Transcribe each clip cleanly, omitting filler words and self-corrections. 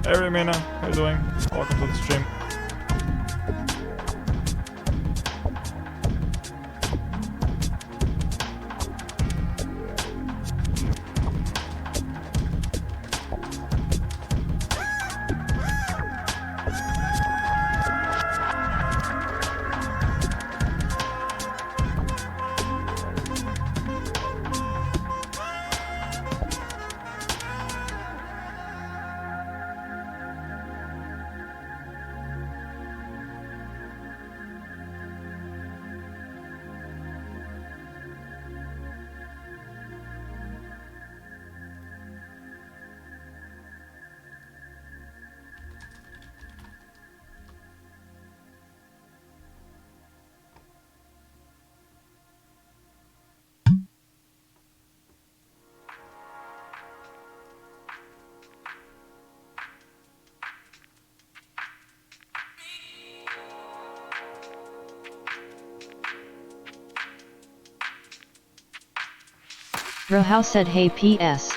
Hey Remina, how you doing? Welcome to the stream. Rohow said hey PS.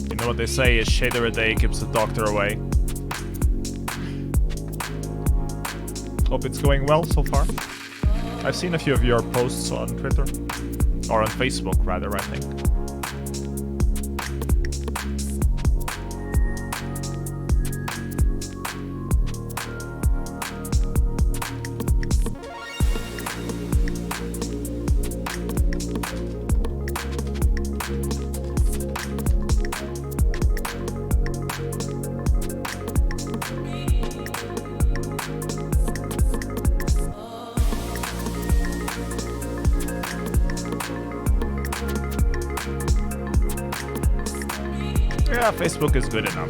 You know what they say, a shader a day keeps the doctor away. Hope it's going well so far. I've seen a few of your posts on Twitter. Or on Facebook, rather, I think. Yeah, Facebook is good enough.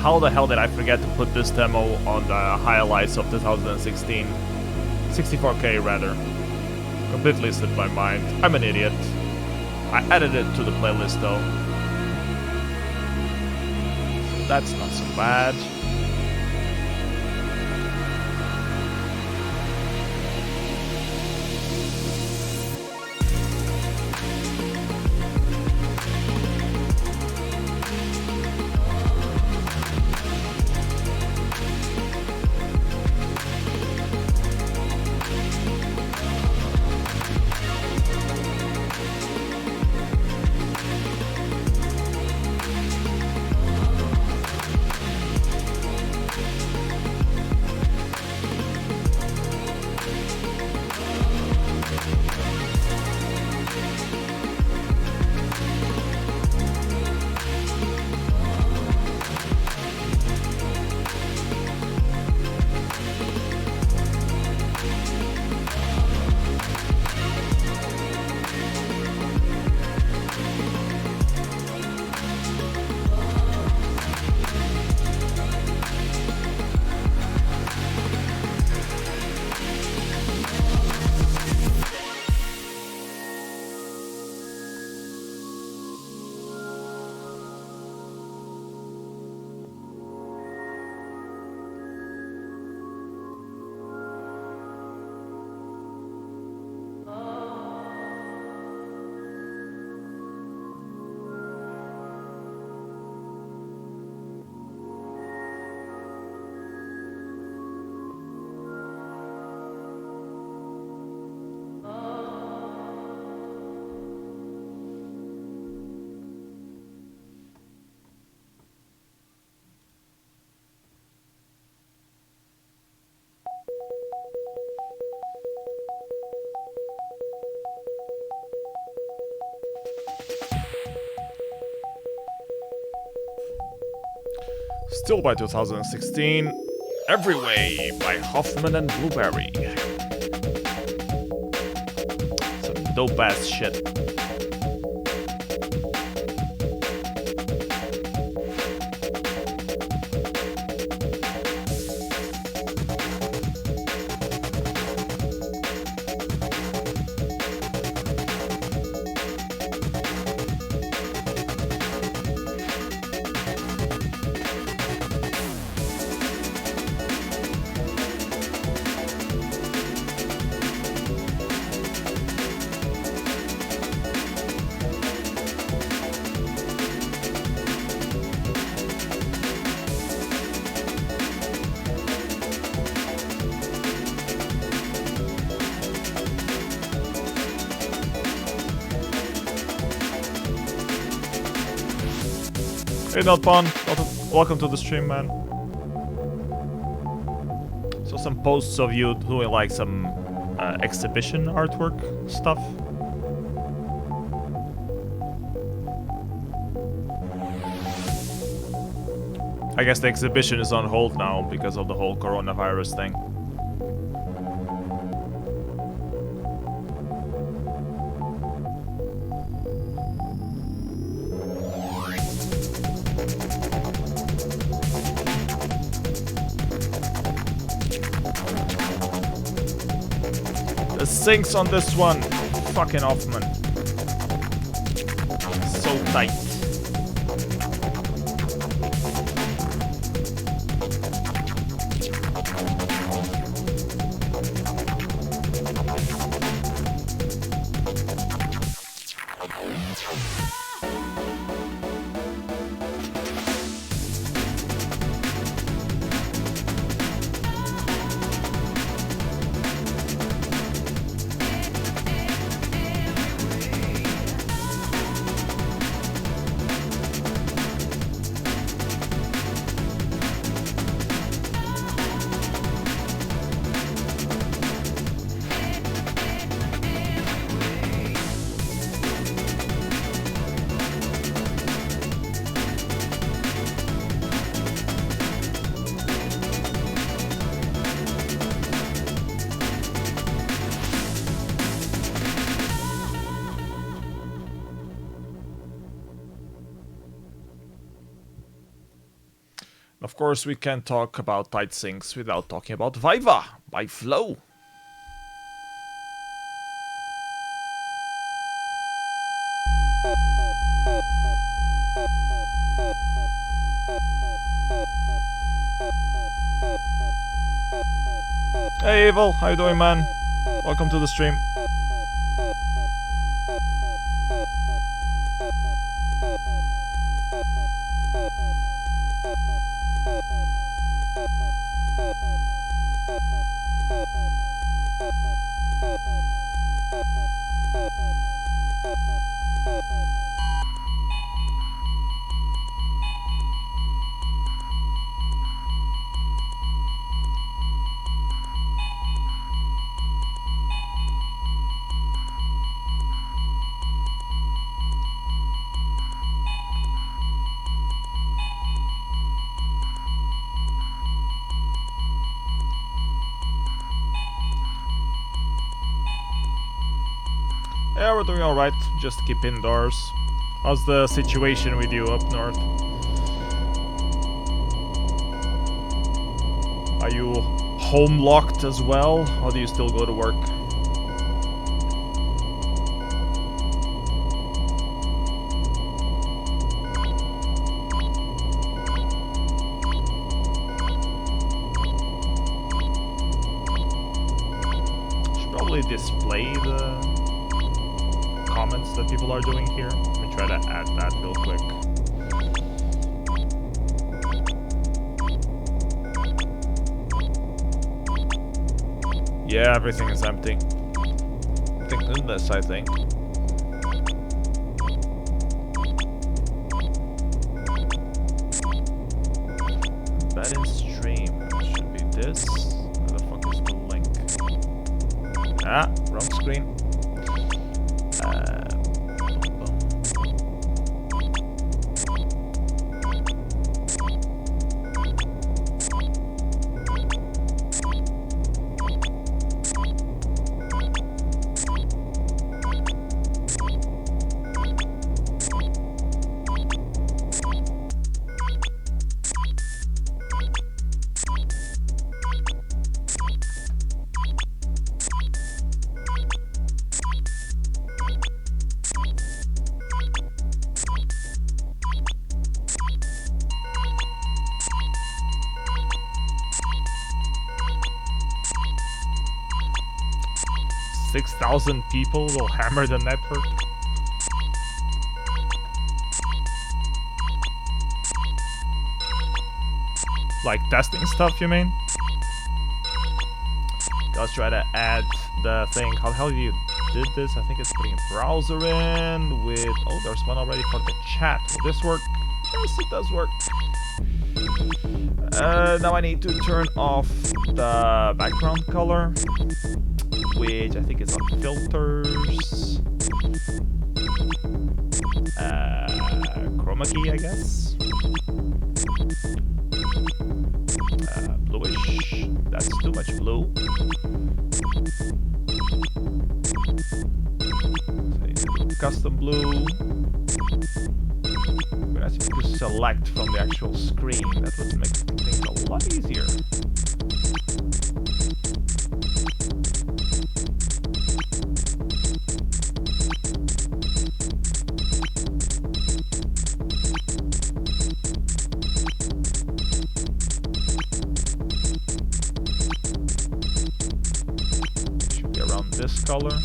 How the hell did I forget to put this demo on the highlights of 2016? 64K rather. Completely slipped my mind. I'm an idiot. I added it to the playlist though. That's not so bad. Still by 2016, Everyway by Hoffman and Blueberry. Some dope ass shit. Hey Notpon, welcome to the stream, man. So some posts of you doing like some exhibition artwork stuff. I guess the exhibition is on hold now because of the whole coronavirus thing. the sinks on this one. Fucking off, man. So tight. Of course, we can't talk about tight sinks without talking about Vaiva by Flow. Hey Evil, how you doing, man? Welcome to the stream. Yeah, we're doing alright. Just keep indoors. How's the situation with you up north? Are you home locked as well, or do you still go to work? Should probably display the comments that people are doing here. Let me try to add that real quick. Yeah, everything is empty. Thank goodness, I think. That in stream should be this. Where the fuck is the link? Ah, wrong screen. 6,000 people will hammer the network. Like testing stuff, you mean? Let's try to add the thing. How the hell you did this? I think it's putting a browser in with... Oh, there's one already for the chat. Will this work? Yes, it does work. Now I need to turn off the background color, which I think is on filters. Chroma key, I guess. Bluish. That's too much blue. So custom blue. gonna need to select from the actual screen. That would make things a lot easier. Should be around this color.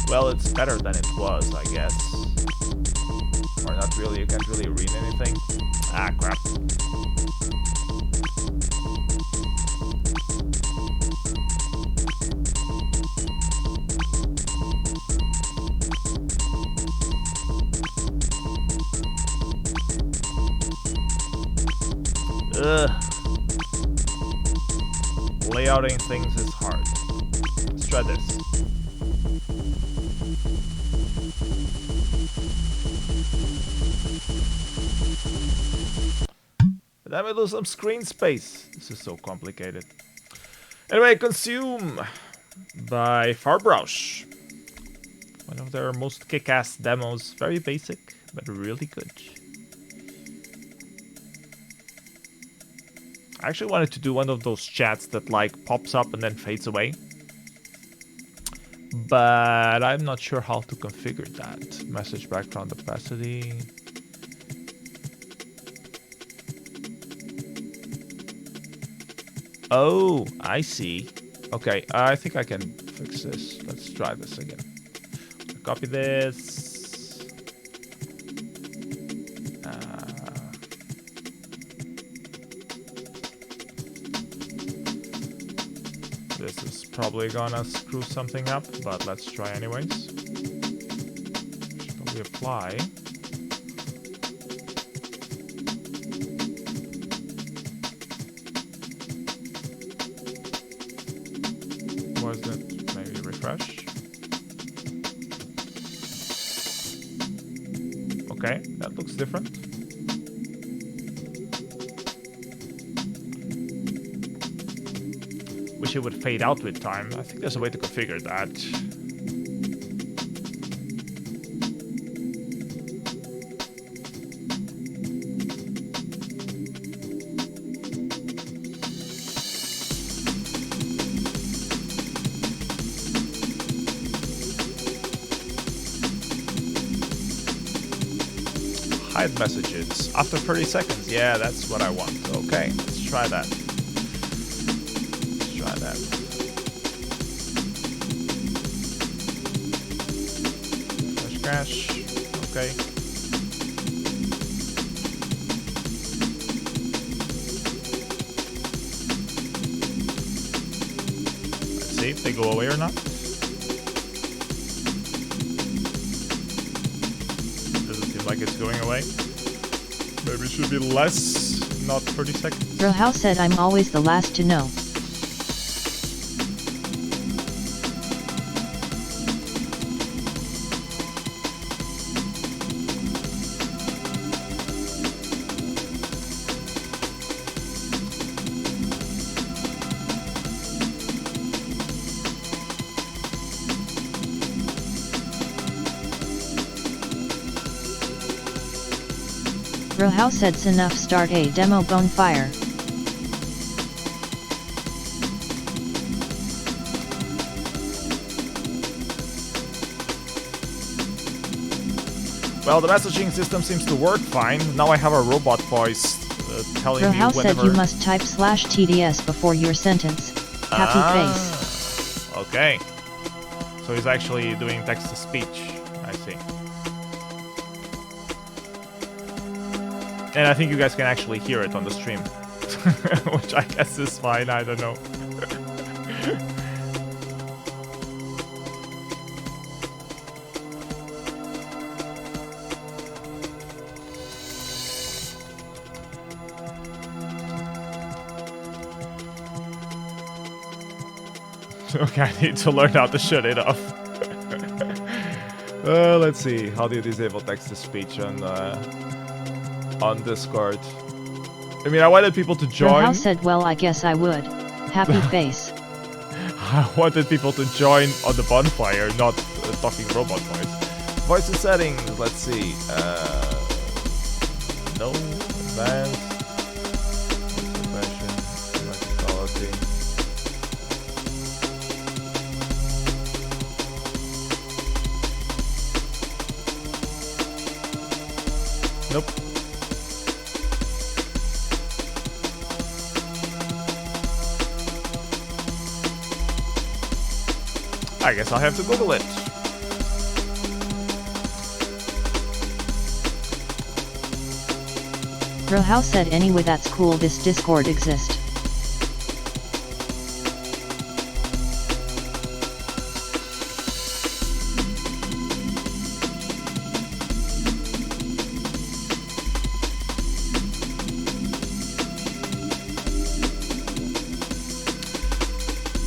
Well, it's better than it was, I guess. Or not really, you can't really read anything. Ah, crap. Ugh. Layouting things is hard. Let's try this. But then we lose some screen space. This is so complicated. Anyway, Konsum by Farbrausch. One of their most kick-ass demos. Very basic, but really good. I actually wanted to do one of those chats that like pops up and then fades away. But I'm not sure how to configure that. Message background opacity. Oh, I see. Okay, I think I can fix this. Let's try this again. Copy this. This is probably gonna screw something up, but let's try anyways. Should probably apply. Was it? Maybe refresh. Okay, that looks different. Wish it would fade out with time. I think there's a way to configure that. Hide messages after 30 seconds. Yeah, that's what I want. Okay, let's try that. Crash. Okay. Let's see if they go away or not. Doesn't seem like it's going away. Maybe it should be less, not 30 seconds. Rohau said I'm always the last to know. Rohau said enough, start a demo bonfire. Well, the messaging system seems to work fine. Now I have a robot voice telling me Rohau whenever... said you must type /TDS before your sentence. Happy face. Okay. So he's actually doing text-to-speech. I see. And I think you guys can actually hear it on the stream. Which I guess is fine, I don't know. Okay, I need to learn how to shut it off. Let's see. How do you disable text-to-speech on Discord? I mean, I wanted people to join. Rohau said, well, I guess I would. Happy face. I wanted people to join on the bonfire, not talking robot voice. Voice settings, let's see. No, advanced. Suppression, quality. Nope. I guess I'll have to Google it. Rohau said, anyway, that's cool, this Discord exists.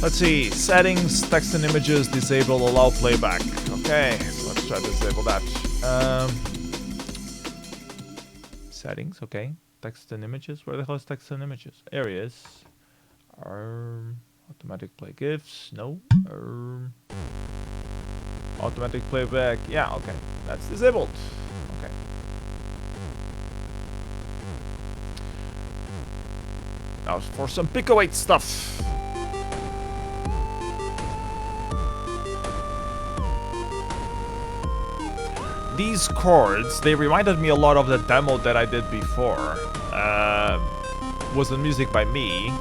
Let's see, settings, text and images, disable, allow playback. Okay, so let's try to disable that. Settings, okay. Text and images, where the hell is text and images? Areas. Automatic play GIFs, no. Automatic playback, yeah, okay. That's disabled. Okay. Now for some Pico 8 stuff. These chords, they reminded me a lot of the demo that I did before. Was the music by me.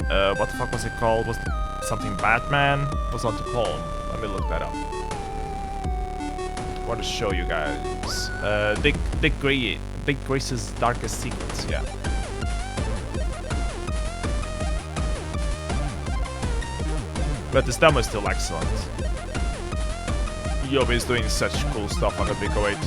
What the fuck was it called? Was it something Batman? Was on tpolm. Let me look that up. I want to show you guys. Dick Grace's Darkest Secrets, yeah. But this demo is still excellent. Yobi is doing such cool stuff on the Pico 8.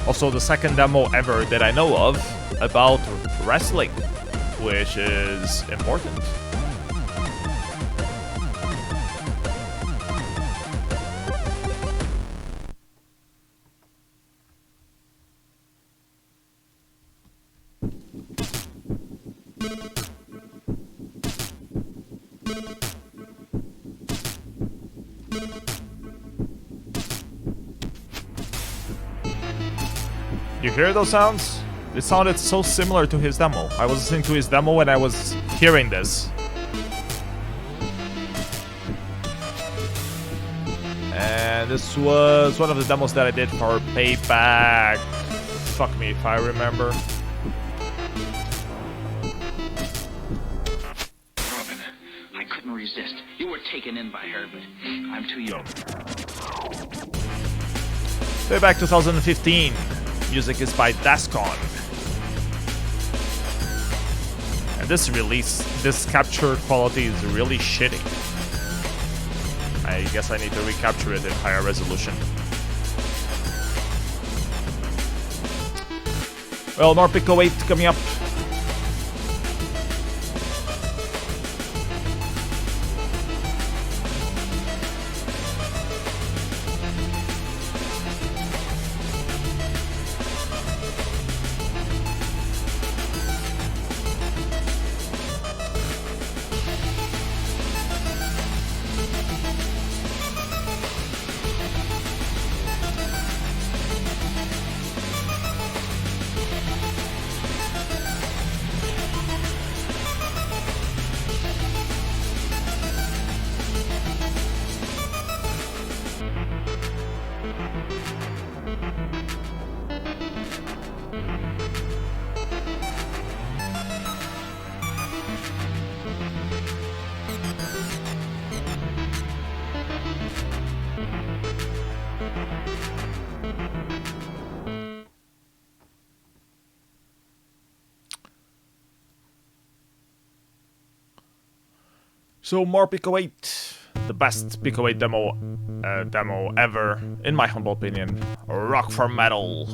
Also the second demo ever that I know of about wrestling, which is important. You hear those sounds? It sounded so similar to his demo. I was listening to his demo when I was hearing this. And this was one of the demos that I did for Payback. Fuck me if I remember. Robin, I couldn't resist. You were taken in by her, but I'm too young. Payback 2015. Music is by Dascon. And This release, this capture quality is really shitty. I guess I need to recapture it in higher resolution. Well, more Pico 8 coming up. So more Pico 8, the best Pico 8 demo ever, in my humble opinion. Rock for Metal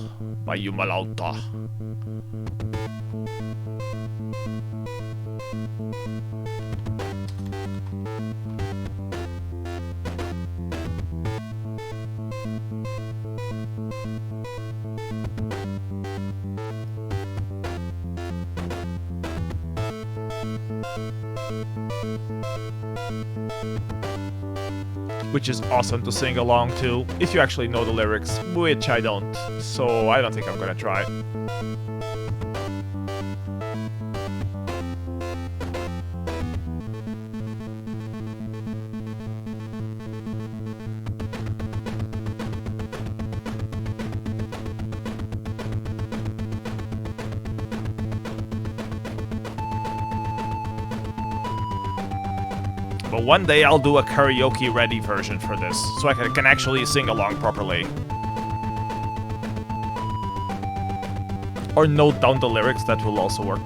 by Jumalauta. Which is awesome to sing along to, if you actually know the lyrics, which I don't, so I don't think I'm gonna try. But one day I'll do a karaoke-ready version for this, so I can actually sing along properly. Or note down the lyrics, that will also work.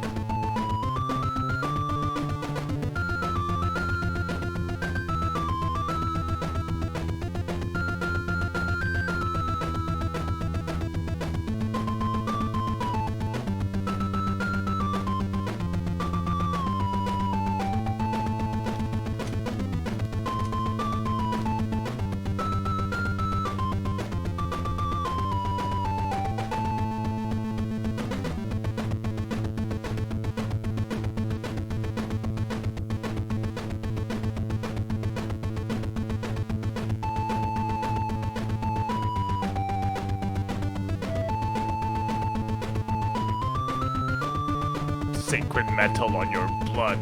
Sacred metal on your blood.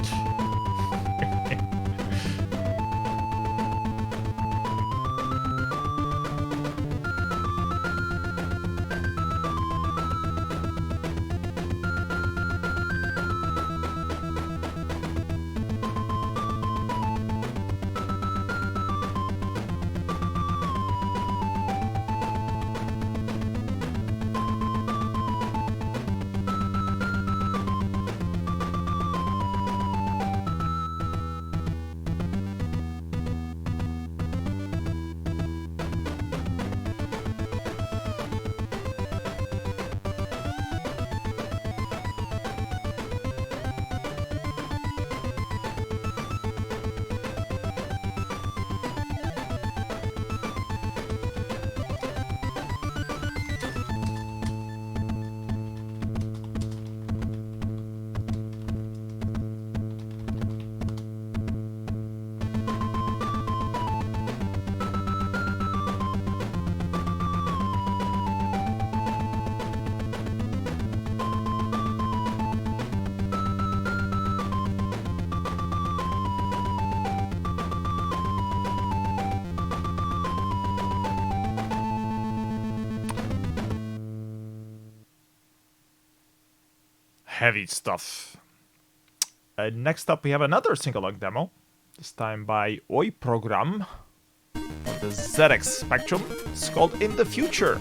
Heavy stuff. Next up we have another sing-along demo, this time by hooy-program for the ZX Spectrum. It's called In the Future.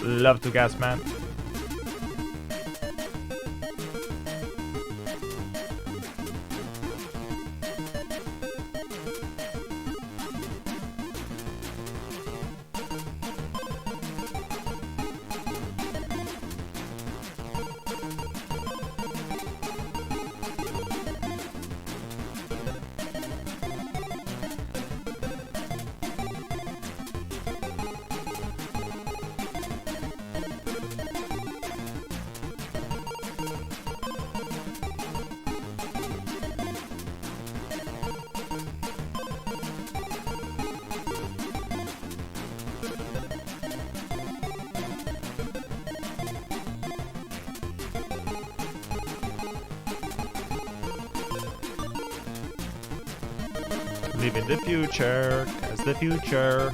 Love to gas, man. live in the future, as the future.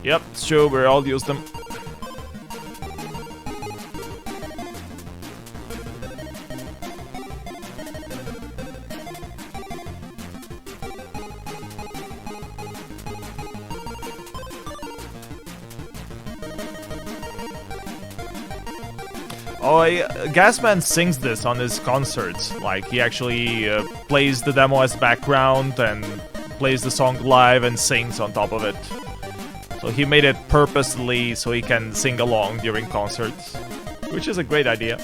Yep, it's true, we all use them. Oh, Gasman sings this on his concerts. Like, he actually plays the demo as background and plays the song live and sings on top of it. So he made it purposely so he can sing along during concerts, which is a great idea.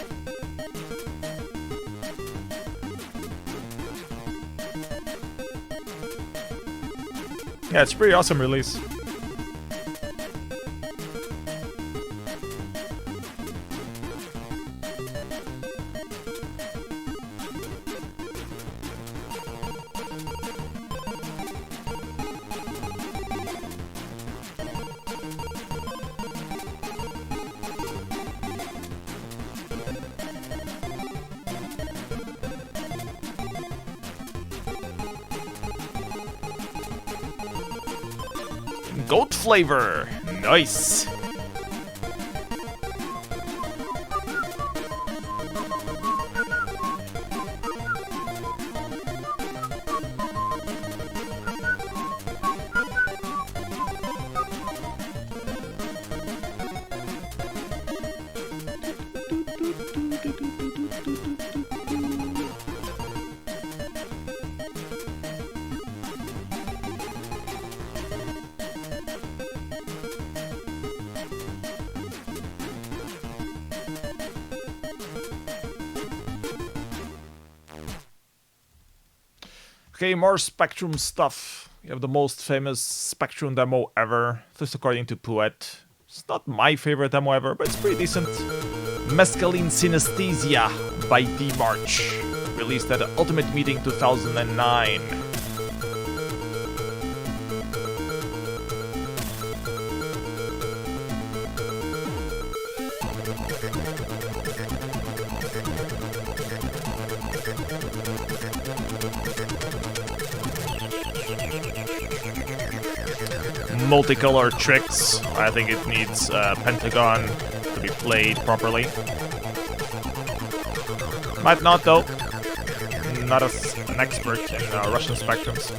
Yeah, it's a pretty awesome release. Goat flavor! Nice! Okay, more Spectrum stuff. We have the most famous Spectrum demo ever, at least according to Poet. It's not my favorite demo ever, but it's pretty decent. Mescaline Synesthesia by Demarche, released at the Ultimate Meeting 2009. Multicolor tricks. I think it needs pentagon to be played properly. Might not though. Not as an expert in Russian spectrums.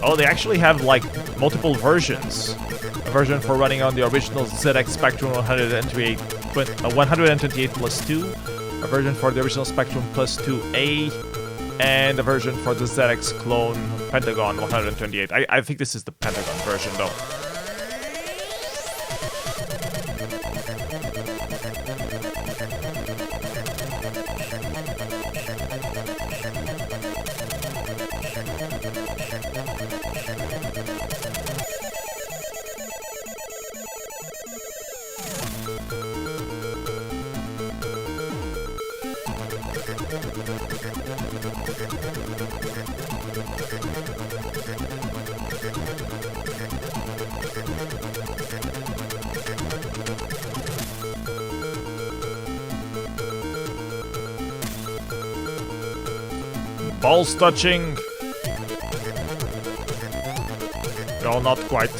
Oh, they actually have like multiple versions. A version for running on the original ZX Spectrum 128 plus 2, a version for the original Spectrum plus 2A, and a version for the ZX clone Pentagon 128. I think this is the Pentagon version though. Balls touching. No, not quite.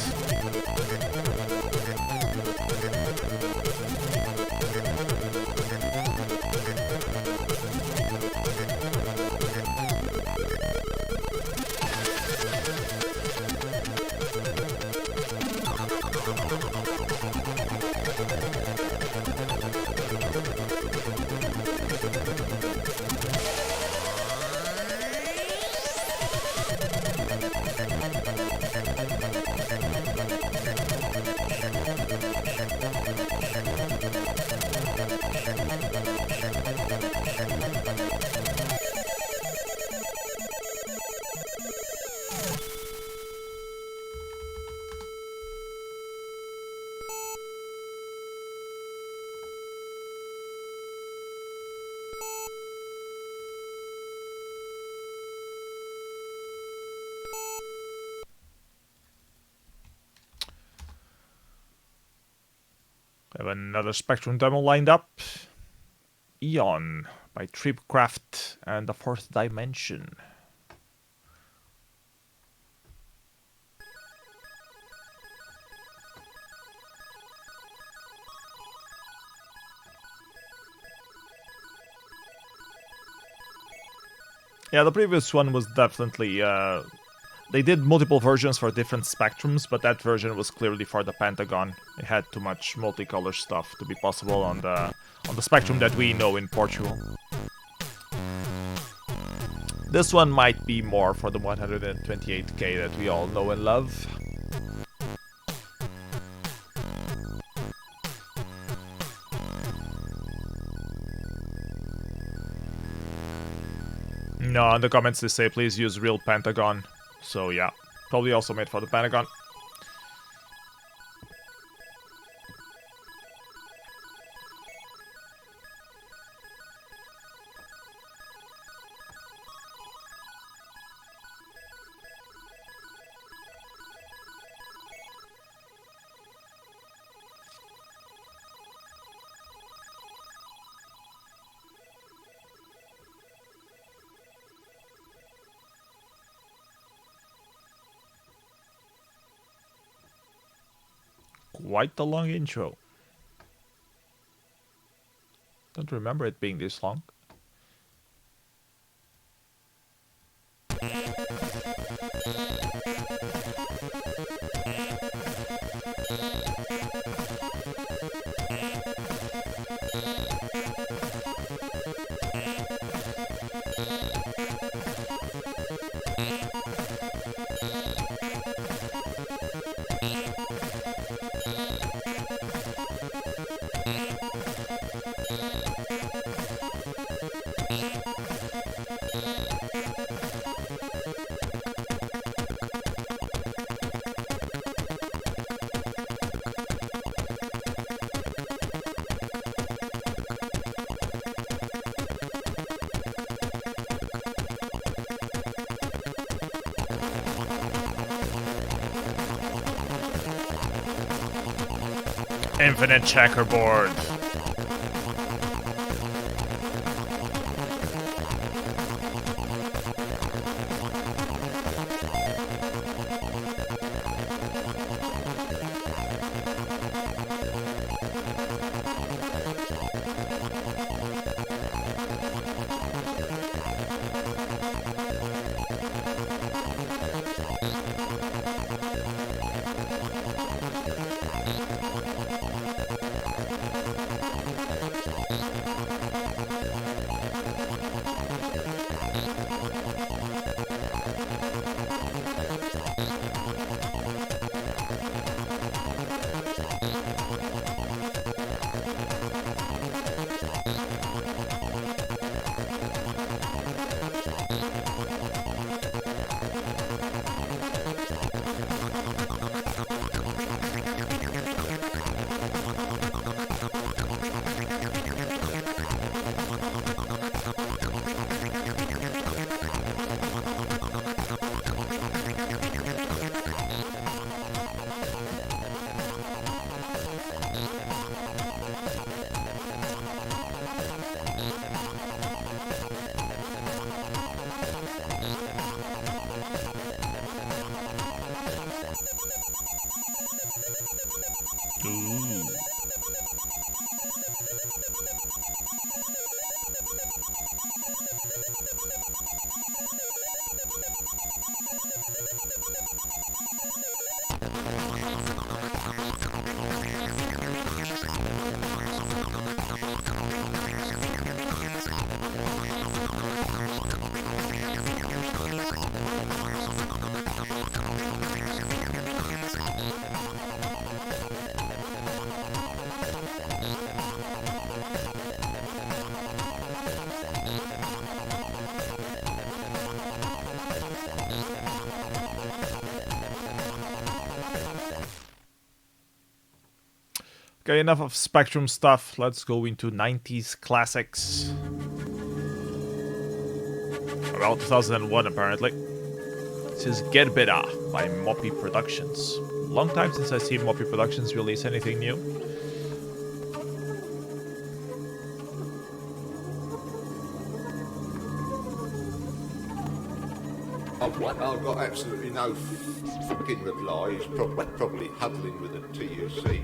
have another Spectrum demo lined up. Aeon by Triebkraft and the Fourth Dimension. Yeah, the previous one was definitely, they did multiple versions for different spectrums, but that version was clearly for the Pentagon. It had too much multicolor stuff to be possible on the spectrum that we know in Portugal. This one might be more for the 128K that we all know and love. No, in the comments they say please use real Pentagon. So yeah, probably also made for the Pentagon. Quite the long intro. Don't remember it being this long. Infinite checkerboard. Ooh. Okay, enough of Spectrum stuff. Let's go into 90s classics. Well, 2001 apparently. This is Gerbera by Moppi Productions. Long time since I've seen Moppi Productions release anything new. I've got absolutely no fucking reply. He's probably huddling with a TUC.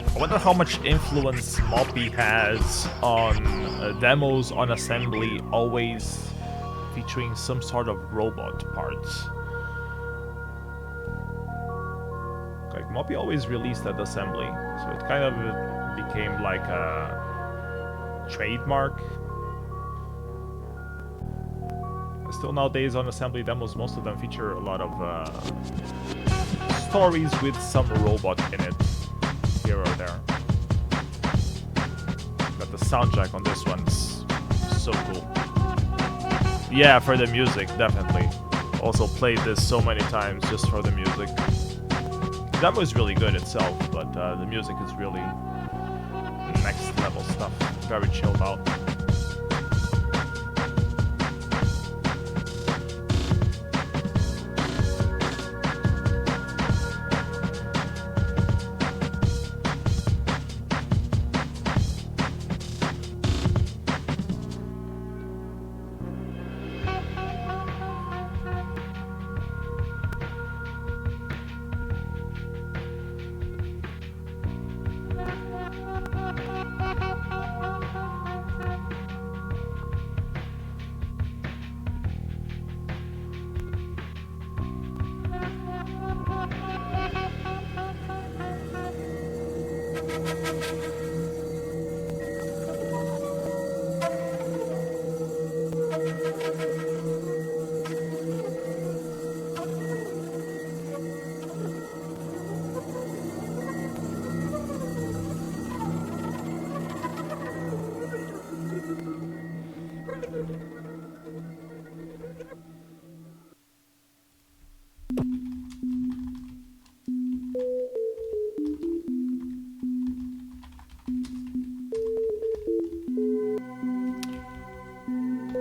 I wonder how much influence Moppi has on demos on assembly, always featuring some sort of robot parts. Like Moppi always released that assembly, so it kind of became like a trademark. Still nowadays on assembly demos, most of them feature a lot of stories with some robot in it. Here or there. But the soundtrack on this one's so cool. Yeah, for the music, definitely. Also played this so many times just for the music. The demo is really good itself, but the music is really next level stuff. Very chilled out.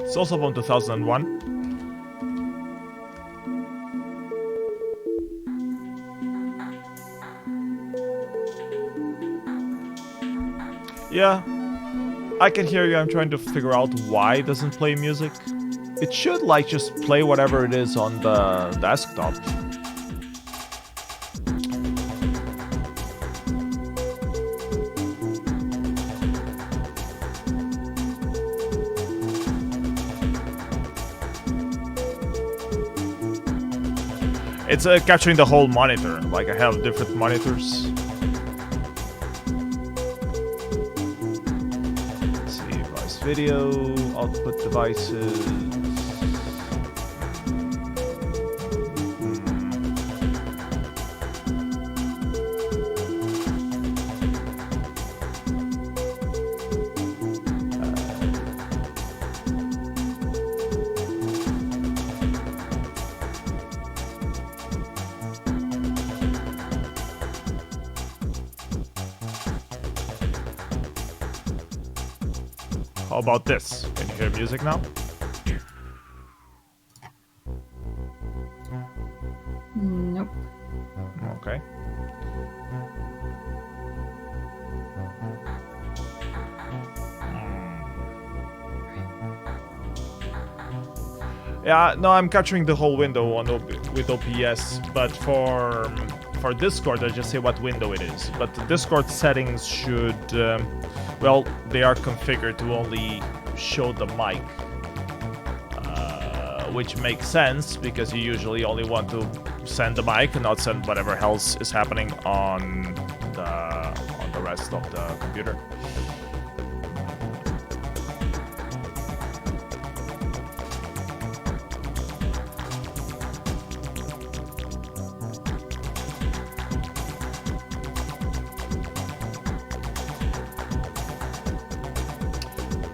It's also from 2001. Yeah, I can hear you. I'm trying to figure out why it doesn't play music. It should like just play whatever it is on the desktop. It's capturing the whole monitor. Like I have different monitors. Let's see, device video, output devices. How about this? Can you hear music now? Nope. Okay. Yeah, no, I'm capturing the whole window on with OBS, but for Discord, I just say what window it is. But the Discord settings should, well, they are configured to only show the mic, which makes sense because you usually only want to send the mic and not send whatever else is happening on the rest of the computer.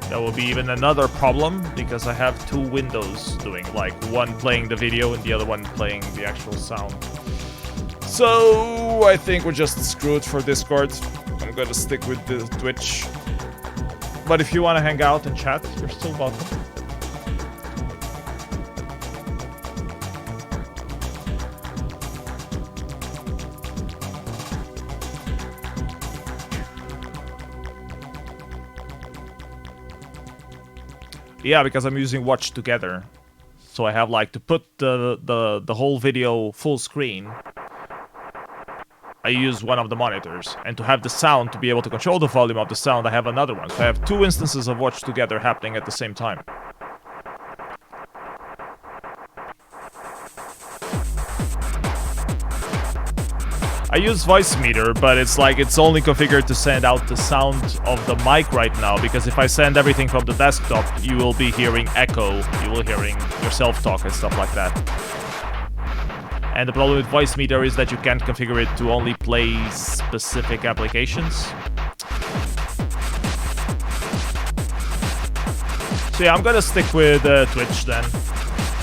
That will be even another problem because I have two windows doing, like one playing the video and the other one playing the actual sound. So I think we're just screwed for Discord. I'm gonna stick with the Twitch. But if you want to hang out and chat, you're still welcome. Yeah, because I'm using Watch Together. So I have like to put the whole video full screen. I use one of the monitors, and to have the sound, to be able to control the volume of the sound, I have another one. So I have two instances of Watch Together happening at the same time. I use voice meter, but it's like it's only configured to send out the sound of the mic right now, because if I send everything from the desktop, you will be hearing echo, you will hearing yourself talk and stuff like that. And the problem with voice meter is that you can't configure it to only play specific applications. So yeah, I'm gonna stick with Twitch then.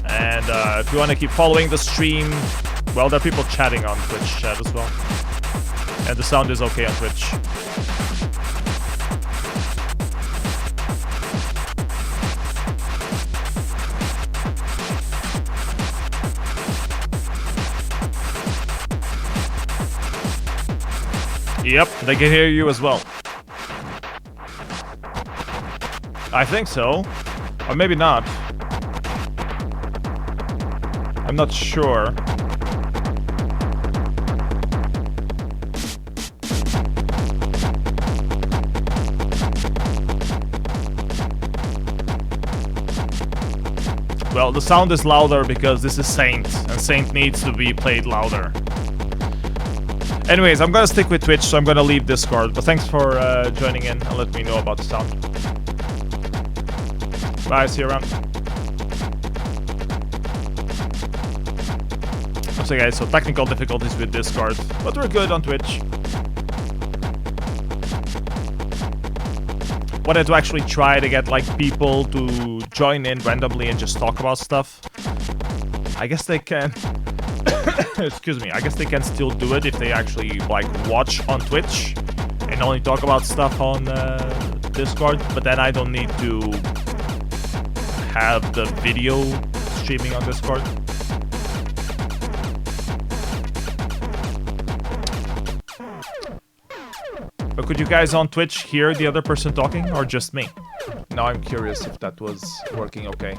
And if you want to keep following the stream, well, there are people chatting on Twitch chat as well. And the sound is okay on Twitch. Yep, they can hear you as well. I think so. Or maybe not. I'm not sure. Well, the sound is louder because this is Saint, and Saint needs to be played louder. Anyways, I'm gonna stick with Twitch, so I'm gonna leave Discord, but thanks for joining in and let me know about the sound. Bye, see you around. So guys, so technical difficulties with Discord, but we're good on Twitch. Wanted to actually try to get like people to join in randomly and just talk about stuff. I guess they can. Excuse me. I guess they can still do it if they actually like watch on Twitch and only talk about stuff on Discord. But then I don't need to have the video streaming on Discord. But could you guys on Twitch hear the other person talking, or just me? Now I'm curious if that was working okay.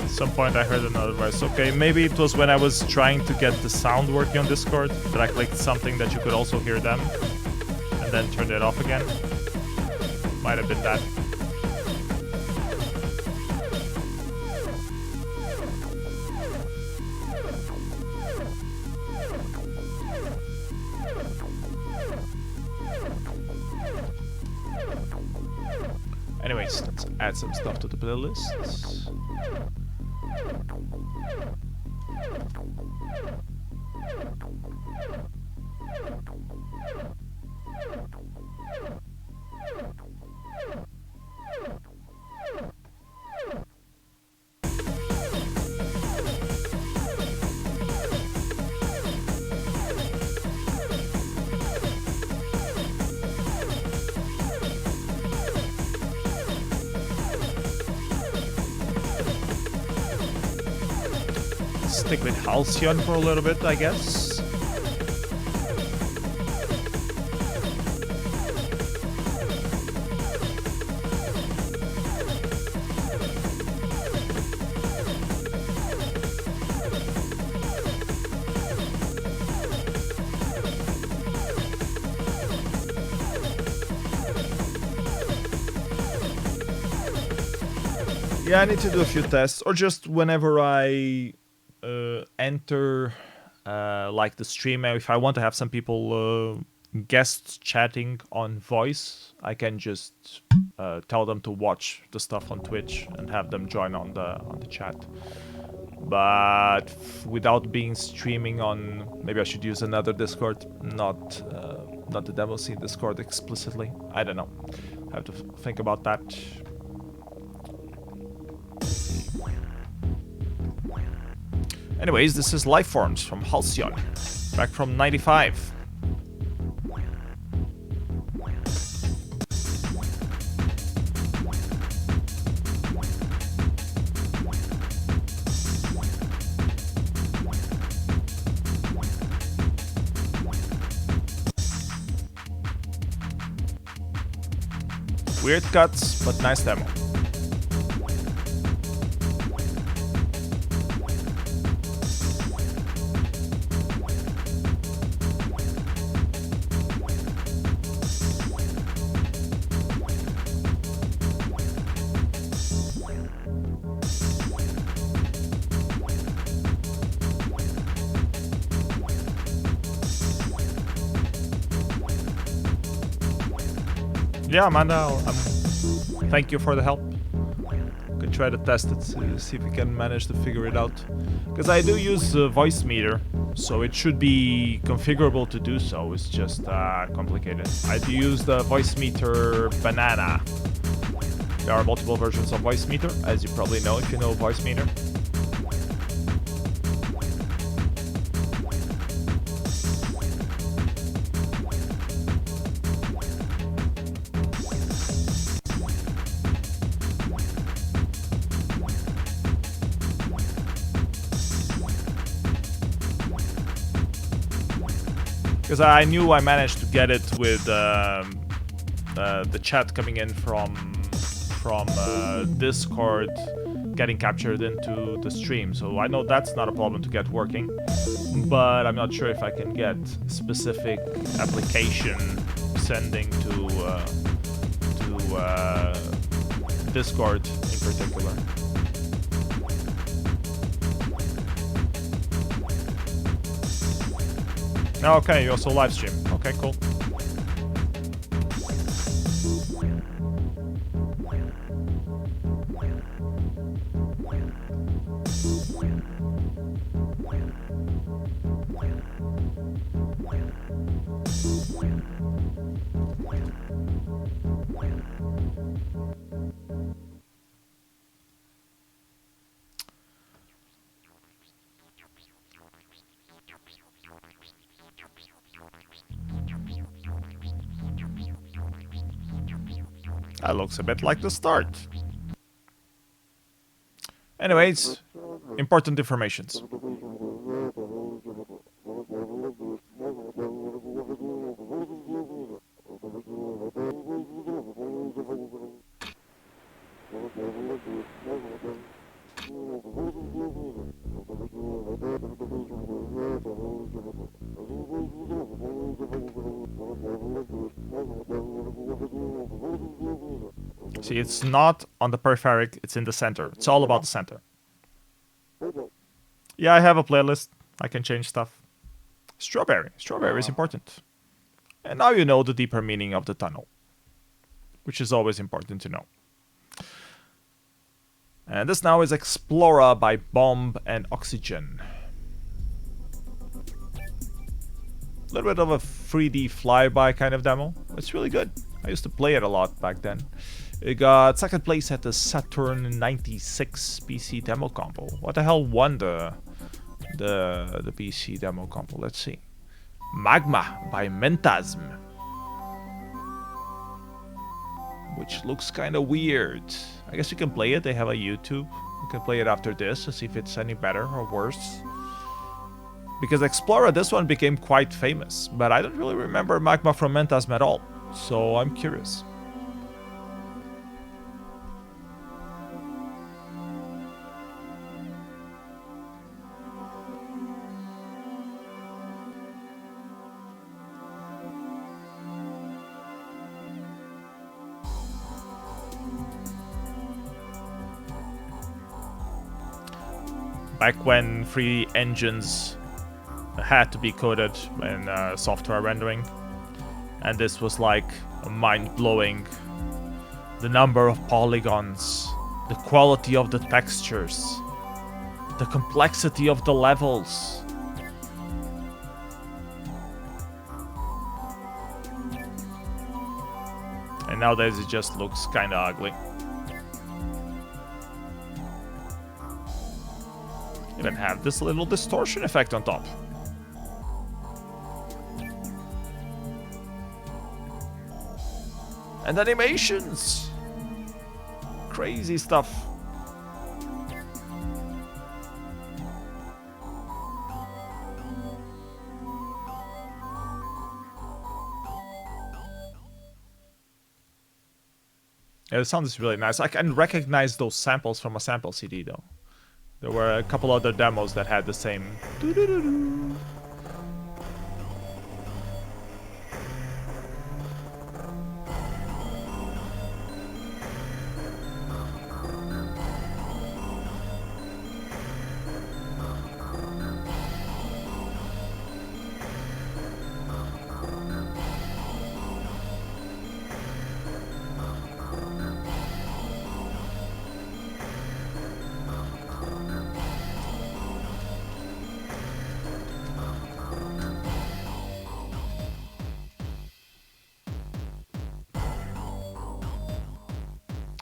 At some point I heard another voice. Okay, maybe it was when I was trying to get the sound working on Discord that I clicked something that you could also hear them and then turned it off again. Might have been that. Anyways, let's add some stuff to the playlist. stick with halcyon for a little bit, I guess. Yeah, I need to do a few tests, or just whenever I enter like the stream, if I want to have some people guests chatting on voice, I can just tell them to watch the stuff on Twitch and have them join on the chat. But without being streaming on, maybe I should use another Discord, not the Demo Scene Discord explicitly. I don't know. I have to think about that. Anyways, this is Lifeforms from Halcyon, back from 95. Weird cuts, but nice demo. Yeah, Amanda, thank you for the help. Could try to test it, see if we can manage to figure it out. Because I do use a voice meter, so it should be configurable to do so. It's just complicated. I do use the voice meter banana. There are multiple versions of voice meter, as you probably know if you know voice meter. Because I knew I managed to get it with the chat coming in from Discord getting captured into the stream, so I know that's not a problem to get working, but I'm not sure if I can get specific application sending to Discord in particular. Okay, you also live stream. Okay, cool. That looks a bit like the start. Anyways, important informations. See, it's not on the peripheric, it's in the center. It's all about the center. Yeah, I have a playlist. I can change stuff. Strawberry. Strawberry is important. And now you know the deeper meaning of the tunnel, which is always important to know. And this now is Explora by Bomb and Oxygen. A little bit of a 3D flyby kind of demo. It's really good. I used to play it a lot back then. It got second place at the Saturn 96 PC demo combo. What the hell won the PC demo combo? Let's see. Magma by Mentasm, which looks kind of weird. I guess you can play it. They have a YouTube. You can play it after this to see if it's any better or worse. Because Explora, this one became quite famous, but I don't really remember magma from mentasm at all, so I'm curious. Back when free engines had to be coded in software rendering, and this was like mind-blowing. The number of polygons, the quality of the textures, the complexity of the levels. And nowadays it just looks kinda ugly. Even have this little distortion effect on top. And animations! Crazy stuff. Yeah, the sound is really nice. I can recognize those samples from a sample CD though. There were a couple other demos that had the same doo-doo-doo-doo.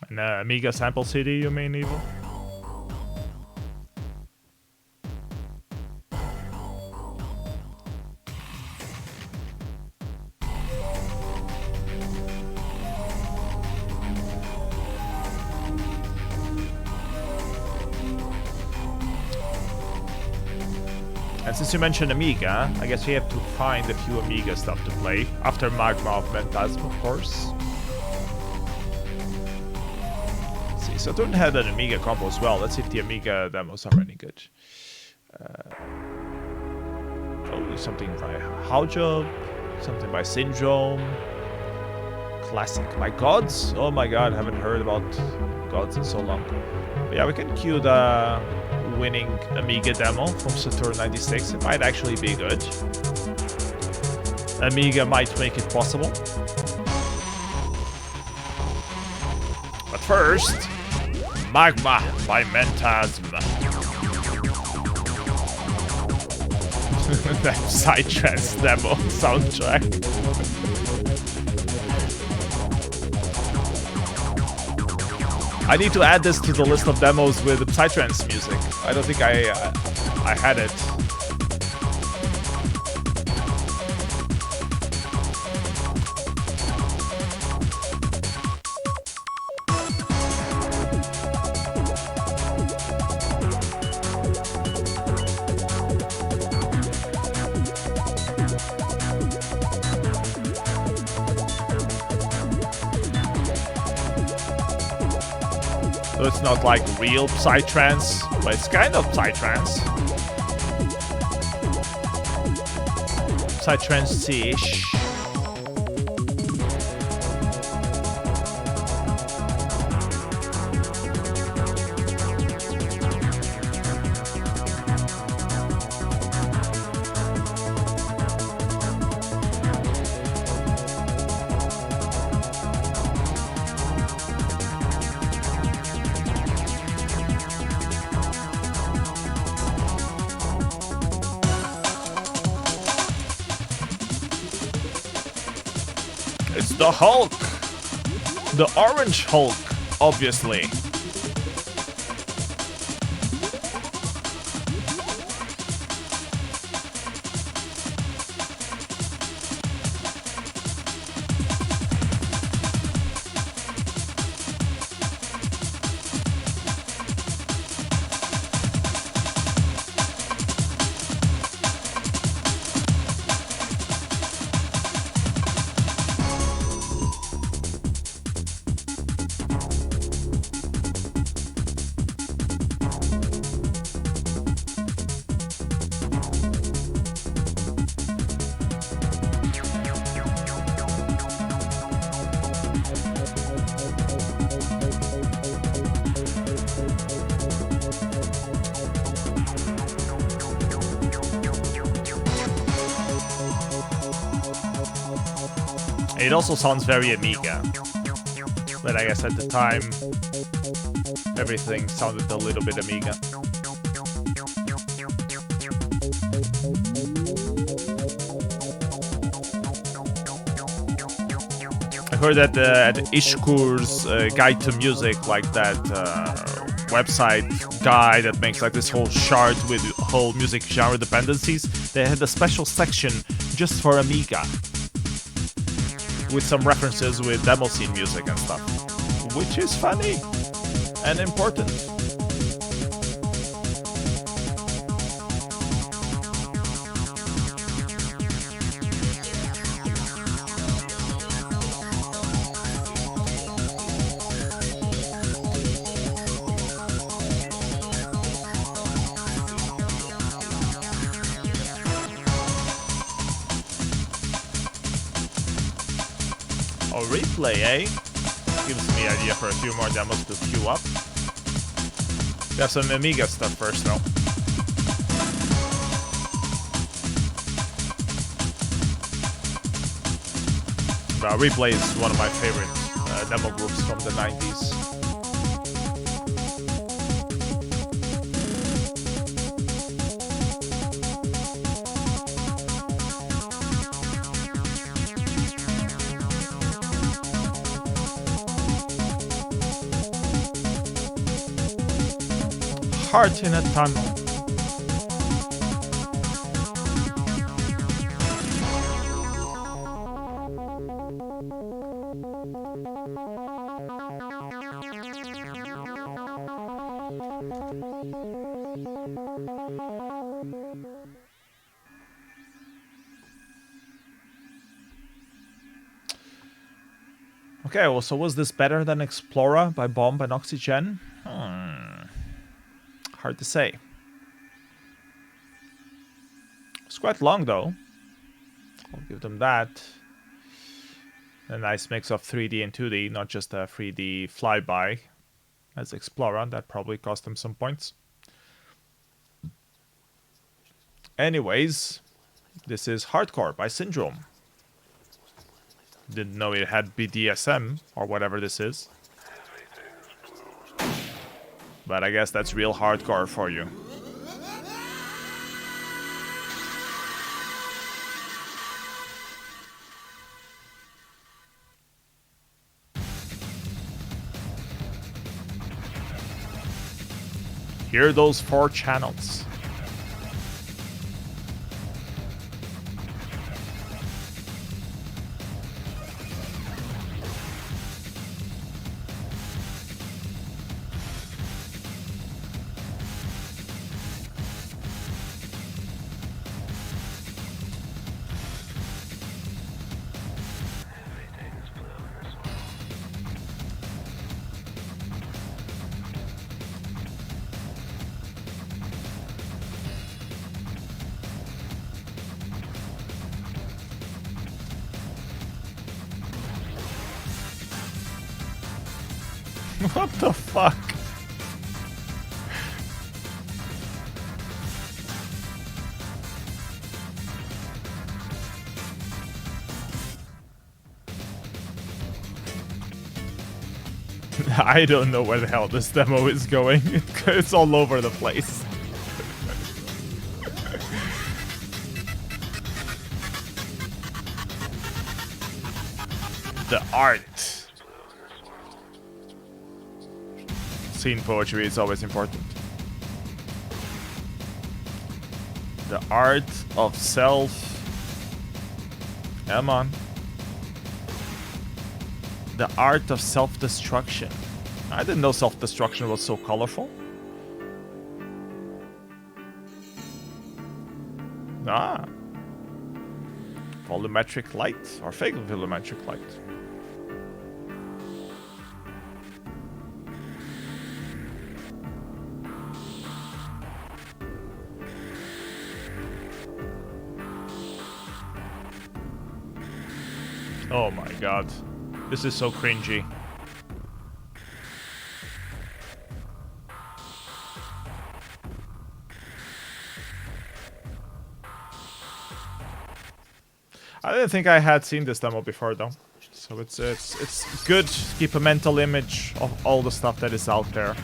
An Amiga sample CD, you mean, Evil? And since you mentioned Amiga, I guess we have to find a few Amiga stuff to play. After Magma of Mentasm, of course. Saturn had an Amiga combo as well. Let's see if the Amiga demos are any good. Probably something by Haujob, something by Syndrome. Classic. My Gods? Oh my god, I haven't heard about Gods in so long. But yeah, we can cue the winning Amiga demo from Saturn 96. It might actually be good. Amiga might make it possible. But first, Magma by Mentasm. That Psytrance demo soundtrack. I need to add this to the list of demos with Psytrance music. I don't think I had it. So it's not like real Psytrance, but it's kind of Psytrance. Psytrance-ish. It's the Hulk! The orange Hulk, obviously. It also sounds very Amiga. But I guess at the time, everything sounded a little bit Amiga. I heard that at Ishkur's Guide to Music, like that website guy that makes like this whole chart with whole music genre dependencies, they had a special section just for Amiga with some references with demo scene music and stuff, which is funny and important. Oh, replay, eh? Gives me an idea for a few more demos to queue up. We have some Amiga stuff first, though. Replay is one of my favorite demo groups from the 90s. Heart in a tunnel. Okay, well, so was this better than Explora by Bomb and Oxygene? Hard to say. It's quite long, though. I'll give them that. A nice mix of 3D and 2D, not just a 3D flyby as Explora. That probably cost them some points. Anyways, this is Hardcore by Syndrome. Didn't know it had BDSM or whatever this is. But I guess that's real hardcore for you. Hear those 4 channels. What the fuck? I don't know where the hell this demo is going. It's all over the place. The art. Scene poetry is always important. The art of self. Come on. The art of self-destruction. I didn't know self-destruction was so colorful. Ah. Volumetric light or fake volumetric light. Oh my god. This is so cringy. didn't think I had seen this demo before though, so it's good to keep a mental image of all the stuff that is out there.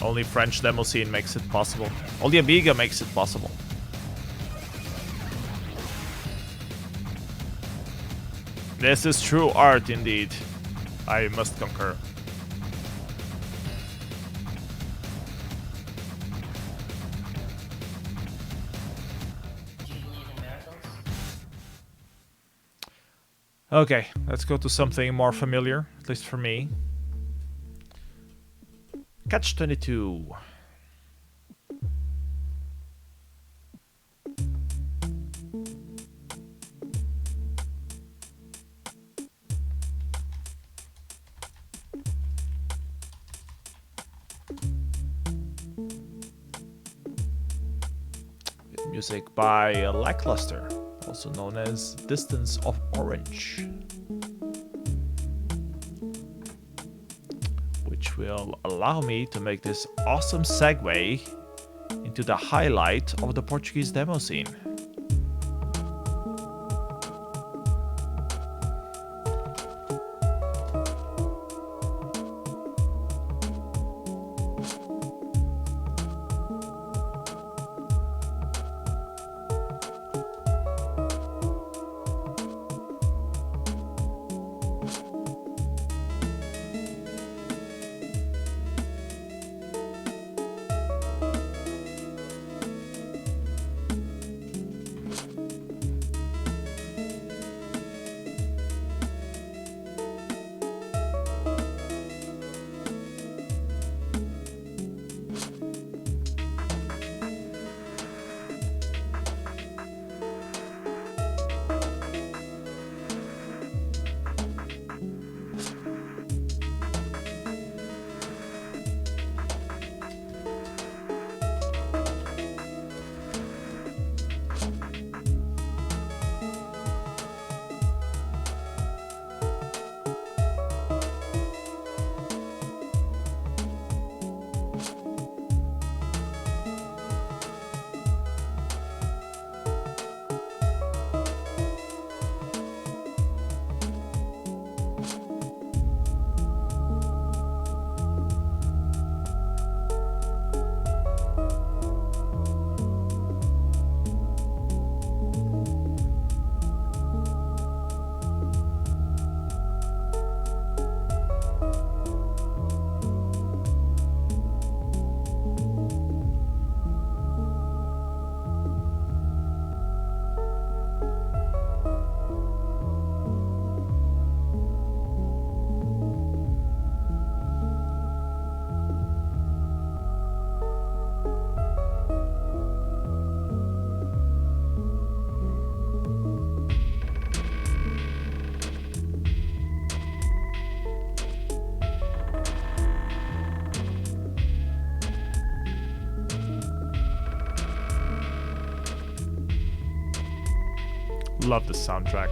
Only French demo scene makes it possible. Only Amiga makes it possible. This is true art indeed. I must concur. Okay, let's go to something more familiar, at least for me. Catch-22. Music by Lackluster, also known as Distance of Orange, which will allow me to make this awesome segue into the highlight of the Portuguese demo scene. Love the soundtrack.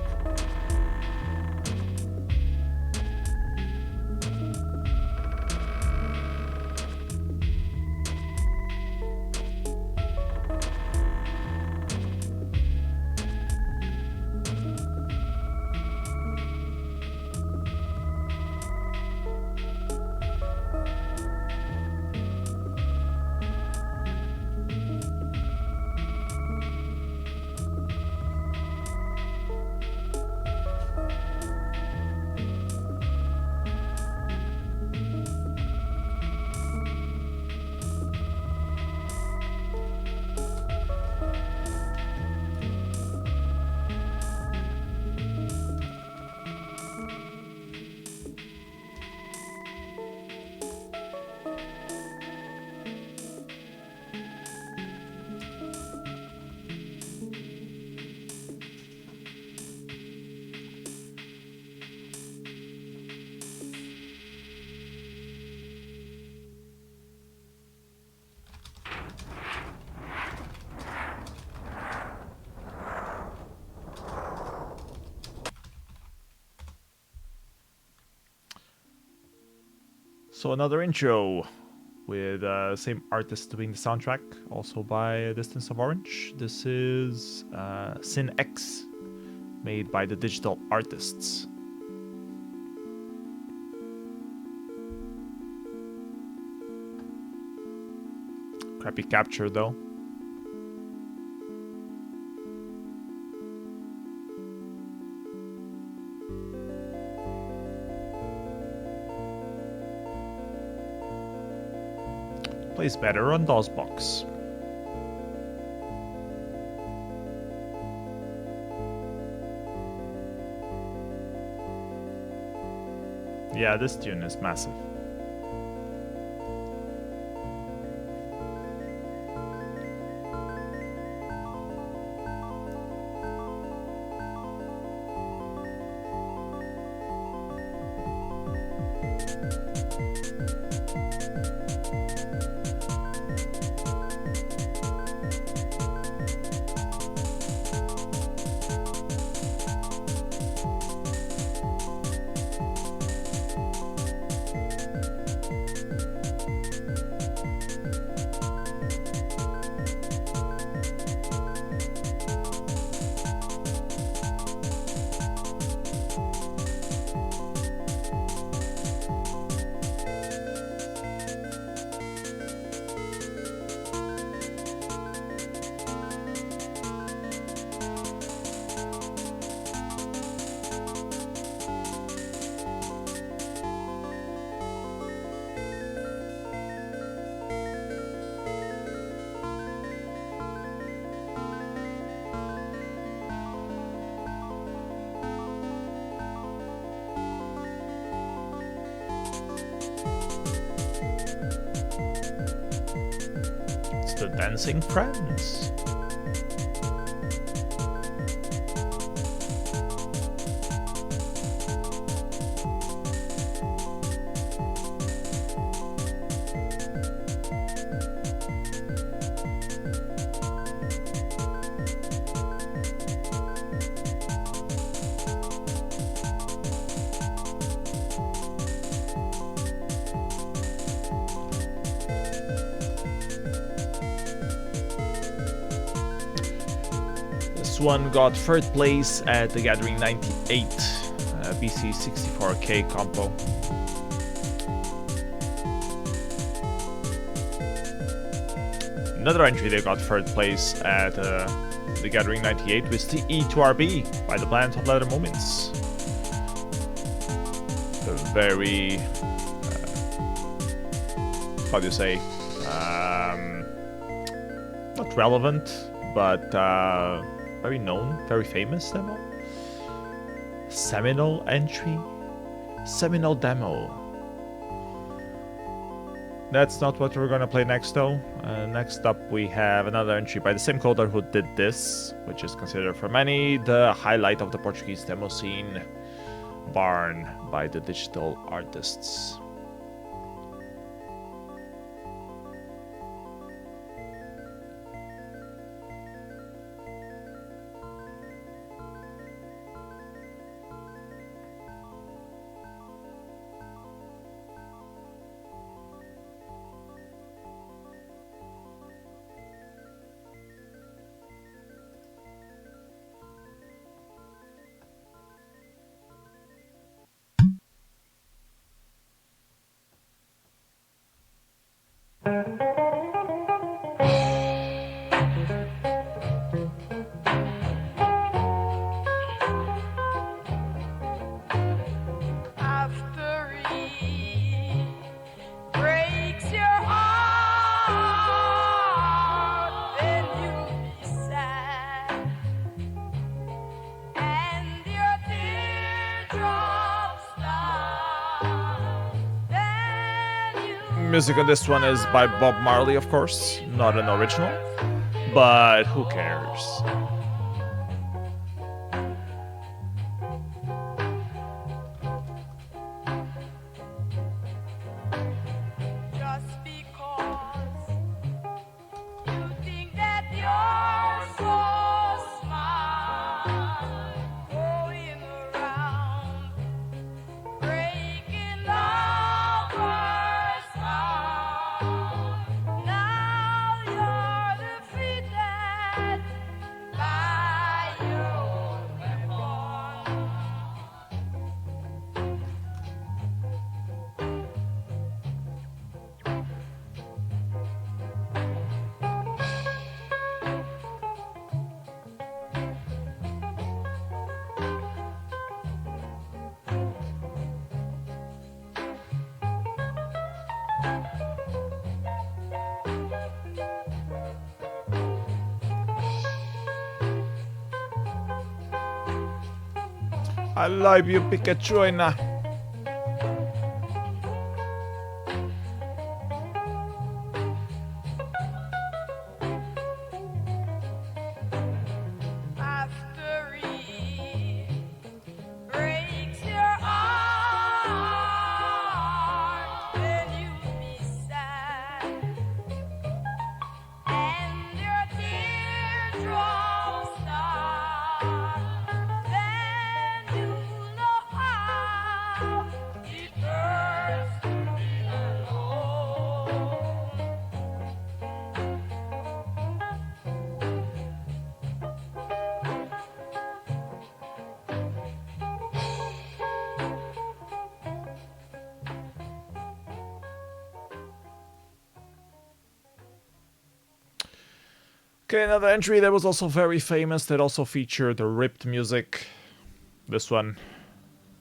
So another intro with same artist doing the soundtrack, also by Distance of Orange. This is Sin X, made by the Digital Artists. Crappy capture though. Plays better on DOSBox. Yeah, this tune is massive. The Dancing Friends. This one got third place at the Gathering 98 BC 64K compo. Another entry that got third place at the Gathering 98 was the E2RB by the Planet of Leather Moments. A very, how do you say, not relevant, but very known, very famous demo. Seminal entry, seminal demo. That's not what we're gonna play next though. Next up we have another entry by the same coder who did this, which is considered for many the highlight of the Portuguese demo scene, Barn by the Digital Artists. Music on this one is by Bob Marley, of course, not an original, but who cares? I love you, Pikachu. Okay, another entry that was also very famous that also featured the ripped music. This one,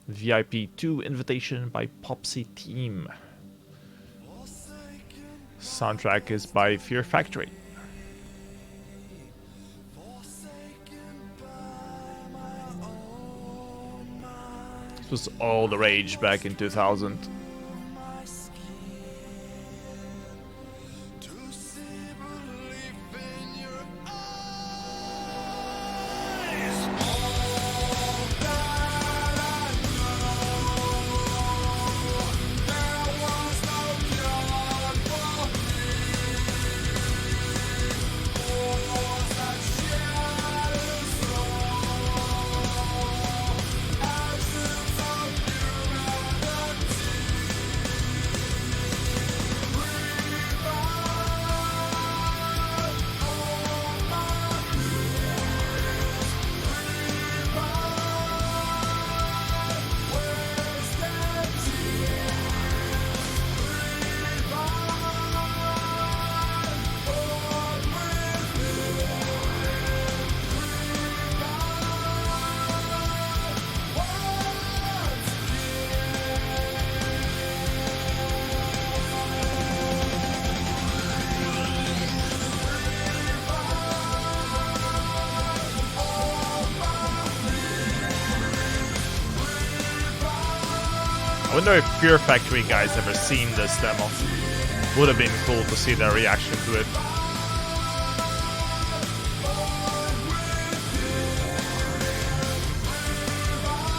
VIP 2 Invitation by Popsy Team. Soundtrack is by Fear Factory. This was all the rage back in 2000. I wonder if Fear Factory guys ever seen this demo. Would have been cool to see their reaction to it.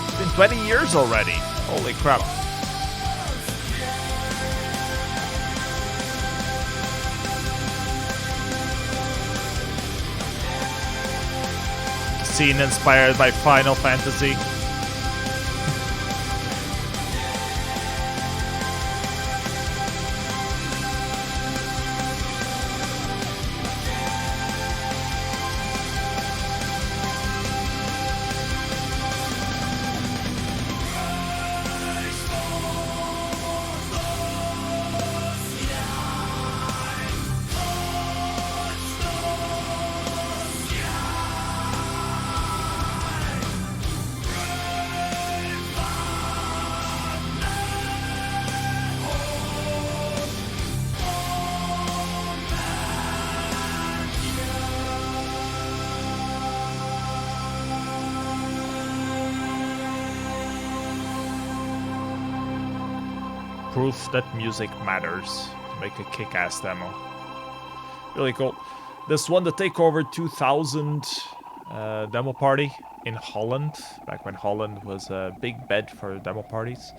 It's been 20 years already. Holy crap. Scene inspired by Final Fantasy. Proof that music matters to make a kick-ass demo. Really cool. This won the Takeover 2000 demo party in Holland, back when Holland was a big bed for demo parties.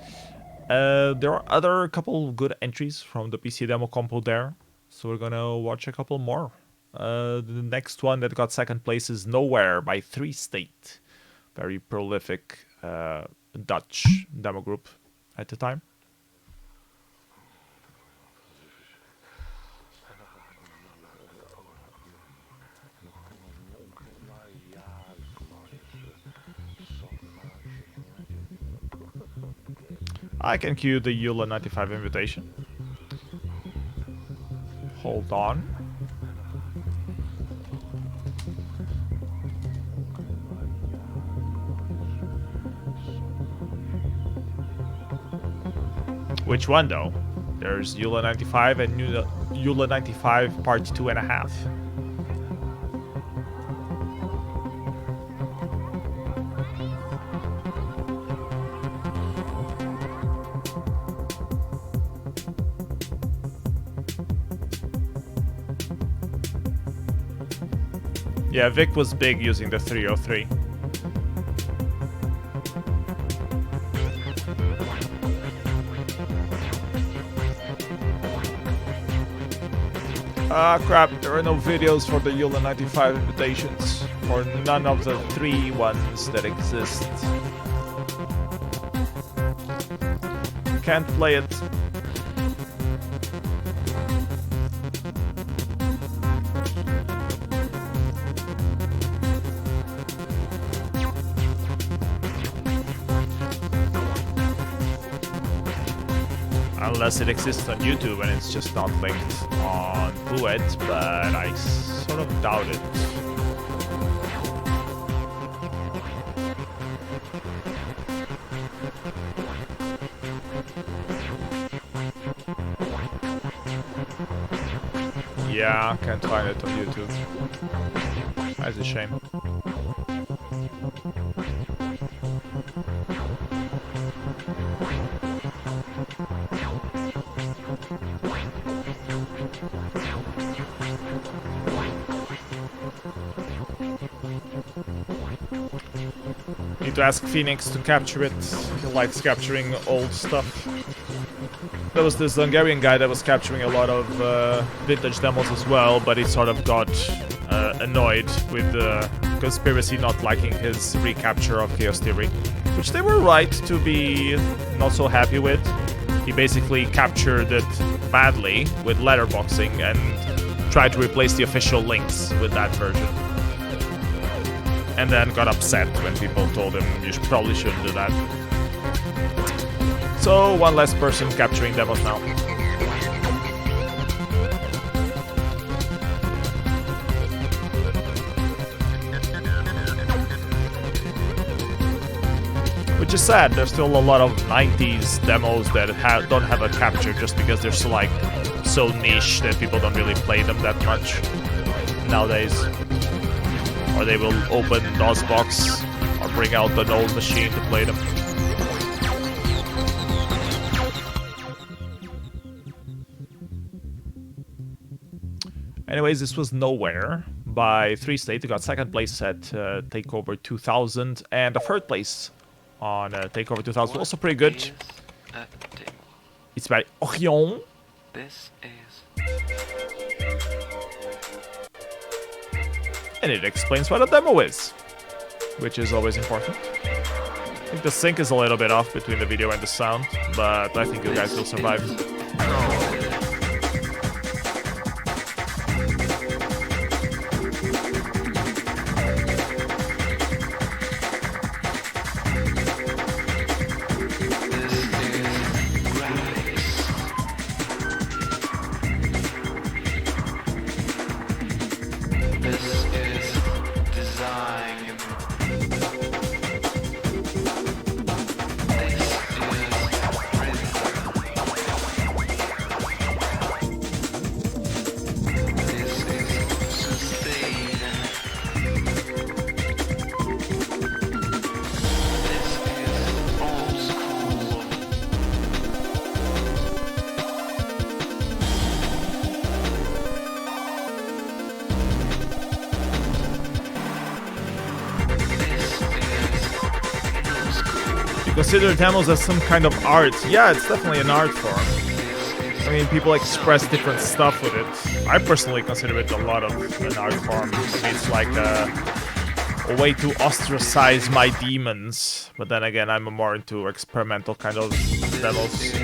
There are other couple good entries from the PC demo compo there, so we're gonna watch a couple more. The next one that got second place is Nowhere by 3 State. Very prolific Dutch demo group at the time. I can cue the EULA 95 invitation. Hold on. Which one though? There's EULA 95 and EULA 95 part 2.5. Yeah, Vic was big using the 303. Ah crap, there are no videos for the Yula 95 invitations, or none of the 3 ones that exist. Can't play it. Unless it exists on YouTube and it's just not linked on Buet, but I sort of doubt it. Yeah, can't find it on YouTube. That's a shame. Need to ask Phoenix to capture it. He likes capturing old stuff. There was this Hungarian guy that was capturing a lot of vintage demos as well, but he sort of got annoyed with the conspiracy not liking his recapture of Chaos Theory, which they were right to be not so happy with. He basically captured it badly with letterboxing and tried to replace the official links with that version. And then got upset when people told him you probably shouldn't do that. So, one less person capturing demos now. Which is sad, there's still a lot of 90s demos that don't have a capture just because they're so niche that people don't really play them that much nowadays. Or they will open DOSBox or bring out an old machine to play them. Anyways, this was Nowhere by 3 State. They got second place at Takeover 2000 and a third place on Takeover 2000. Also pretty good. It's by Aeon. This is... And it explains what a demo is, which is always important. I think the sync is a little bit off between the video and the sound, but I think you guys will survive. Consider demos as some kind of art. Yeah, it's definitely an art form. I mean, people express different stuff with it. I personally consider it a lot of an art form. It's like a way to ostracize my demons. But then again, I'm more into experimental kind of demos.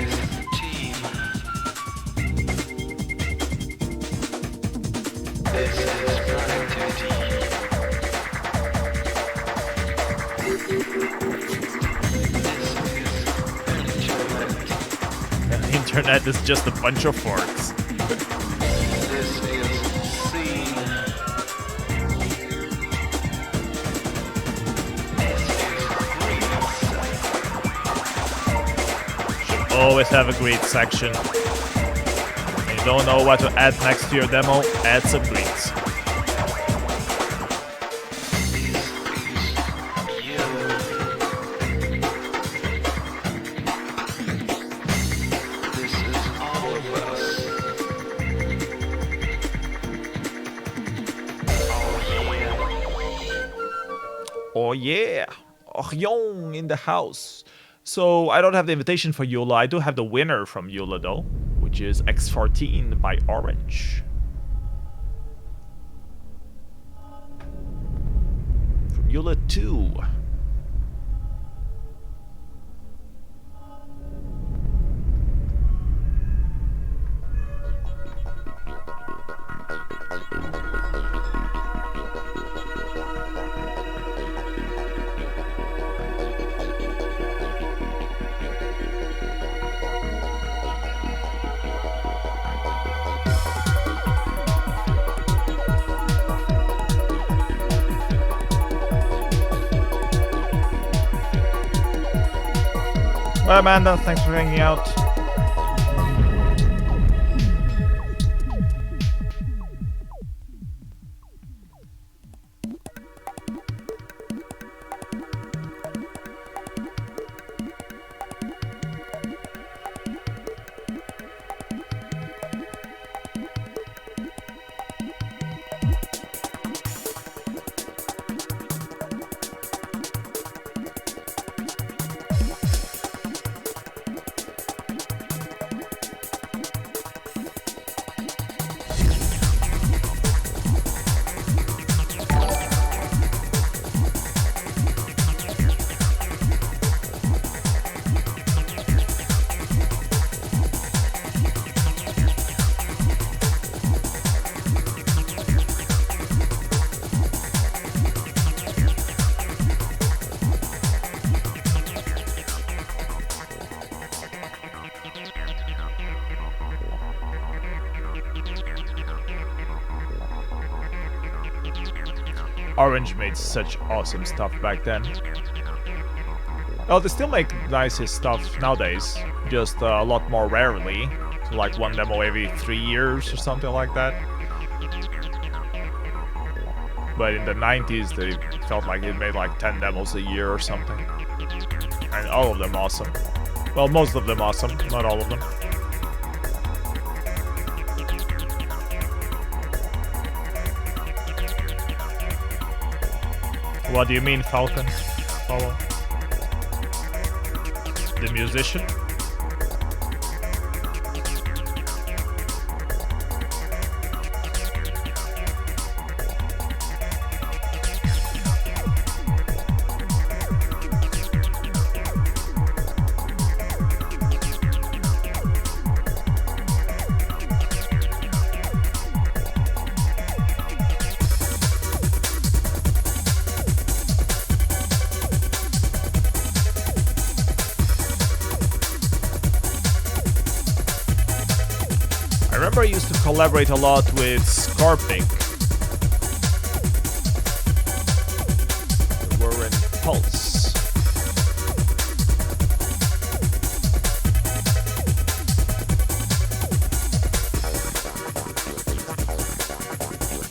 Internet is just a bunch of forks. Should always have a greet section. When you don't know what to add next to your demo, add some greets. Oh yeah, aeon in the house. So I don't have the invitation for Eula. I do have the winner from Eula though, which is X14 by Orange. From Eula 2. Well, Amanda, thanks for hanging out. Orange made such awesome stuff back then. Well, they still make nice stuff nowadays, just a lot more rarely. So like one demo every 3 years or something like that. But in the 90s, they felt like it made like 10 demos a year or something. And all of them awesome. Well, most of them awesome, not all of them. What do you mean, Falcon? Follow. The musician? I used to collaborate a lot with Scarpink. We were in Pulse.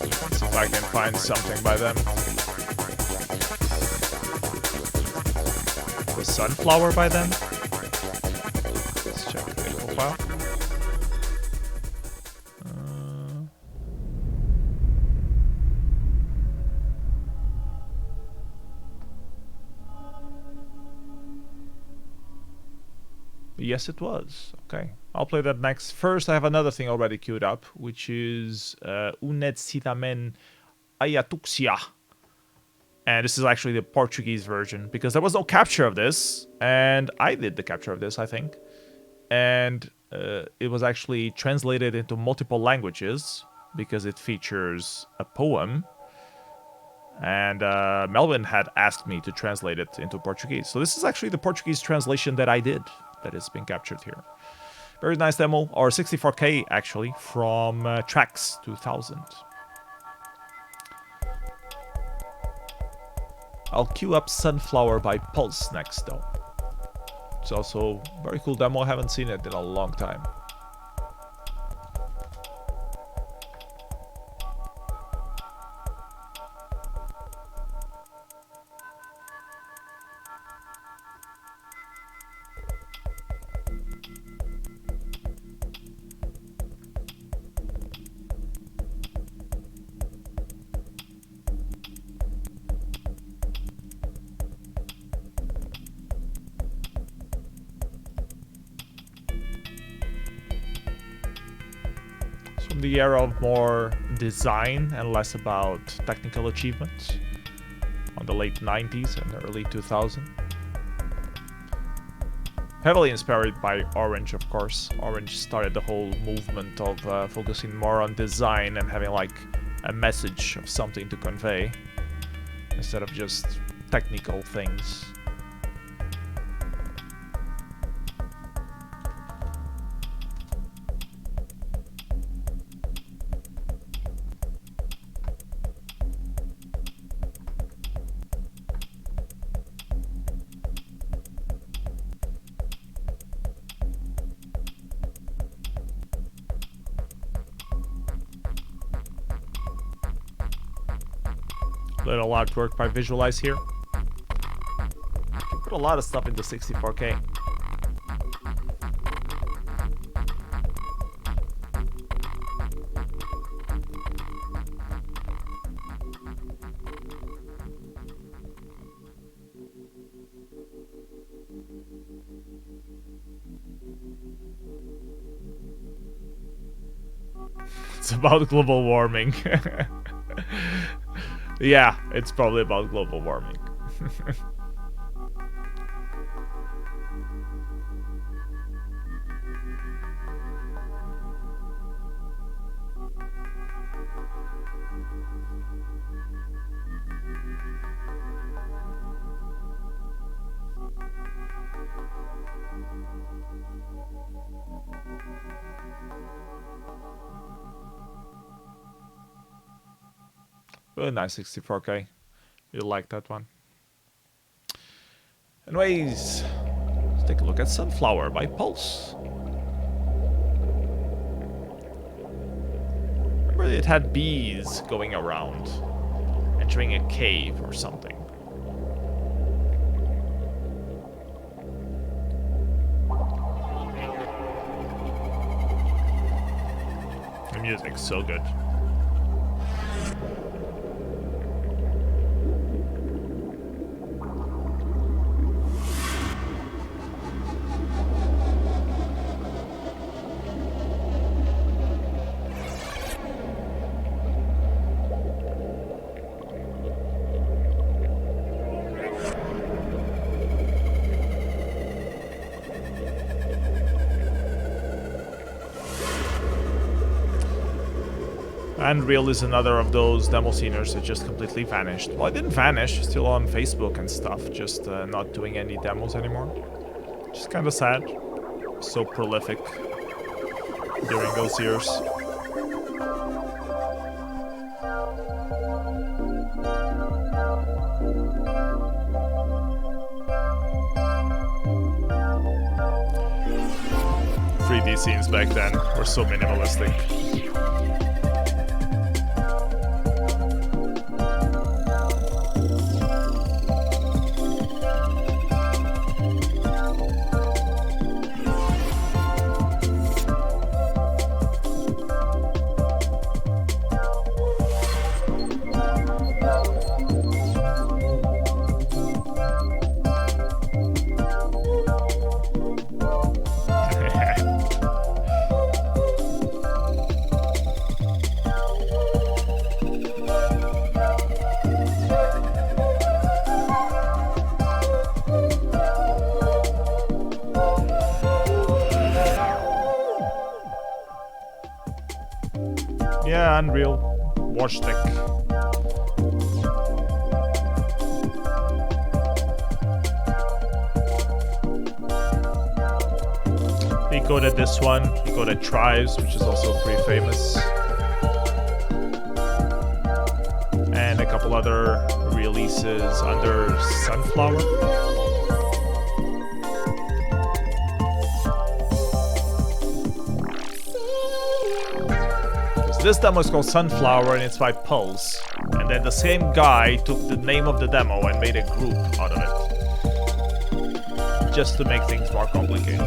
Let's see if I can find something by them. Was Sunflower by them? Let's check the profile. Yes, it was. Okay, I'll play that next. First, I have another thing already queued up, which is Uned Citamen Ayatuxia. And this is actually the Portuguese version, because there was no capture of this, and I did the capture of this, I think. And it was actually translated into multiple languages, because it features a poem. And Melvin had asked me to translate it into Portuguese. So this is actually the Portuguese translation that I did, that has been captured here. Very nice demo, or 64K actually, from Tracks 2000. I'll queue up Sunflower by Pulse next though. It's also a very cool demo, I haven't seen it in a long time. the era of more design and less about technical achievements on the late 90s and early 2000s. Heavily inspired by Orange, of course. Orange started the whole movement of focusing more on design and having like a message of something to convey instead of just technical things. Little artwork by Visualize here. Put a lot of stuff into 64K. It's about global warming. Yeah, it's probably about global warming. Really nice 64K. You like that one. Anyways, let's take a look at Sunflower by Pulse. Remember it had bees going around, entering a cave or something. The music's so good. Unreal is another of those demo sceners that just completely vanished. Well, it didn't vanish, still on Facebook and stuff, just not doing any demos anymore. Just kind of sad. So prolific during those years. .3D scenes back then were so minimalistic. Yeah, Unreal. Watch Tech. He coded this one. He coded Tribes, which is also pretty famous. And a couple other releases under Sunflower. This demo is called Sunflower and it's by Pulse. And then the same guy took the name of the demo and made a group out of it. Just to make things more complicated.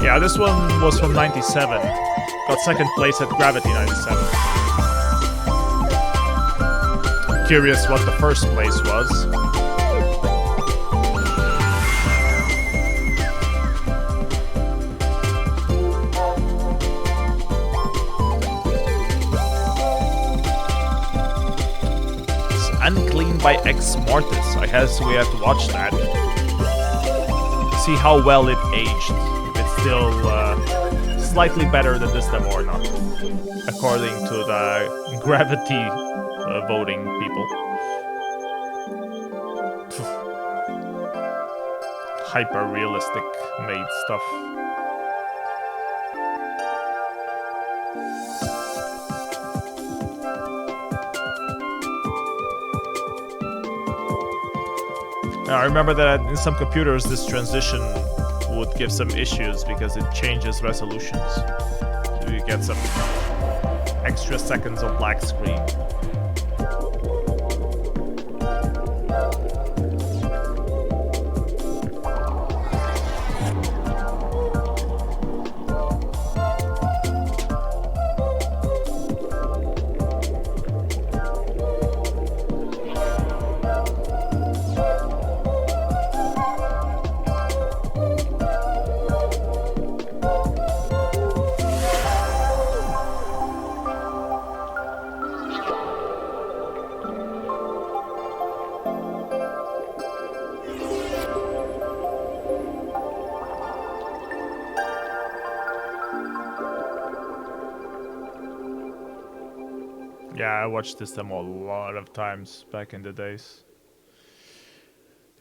Yeah, this one was from 97. Got second place at Gravity 97. Curious what the first place was. It's Unclean by Ex Mortis. I guess we have to watch that. See how well it aged. If it's still slightly better than this demo or not. According to the Gravity voting people. Hyper realistic made stuff. Now, I remember that in some computers this transition would give some issues because it changes resolutions. So you get some extra seconds of black screen. Yeah, I watched this demo a lot of times back in the days.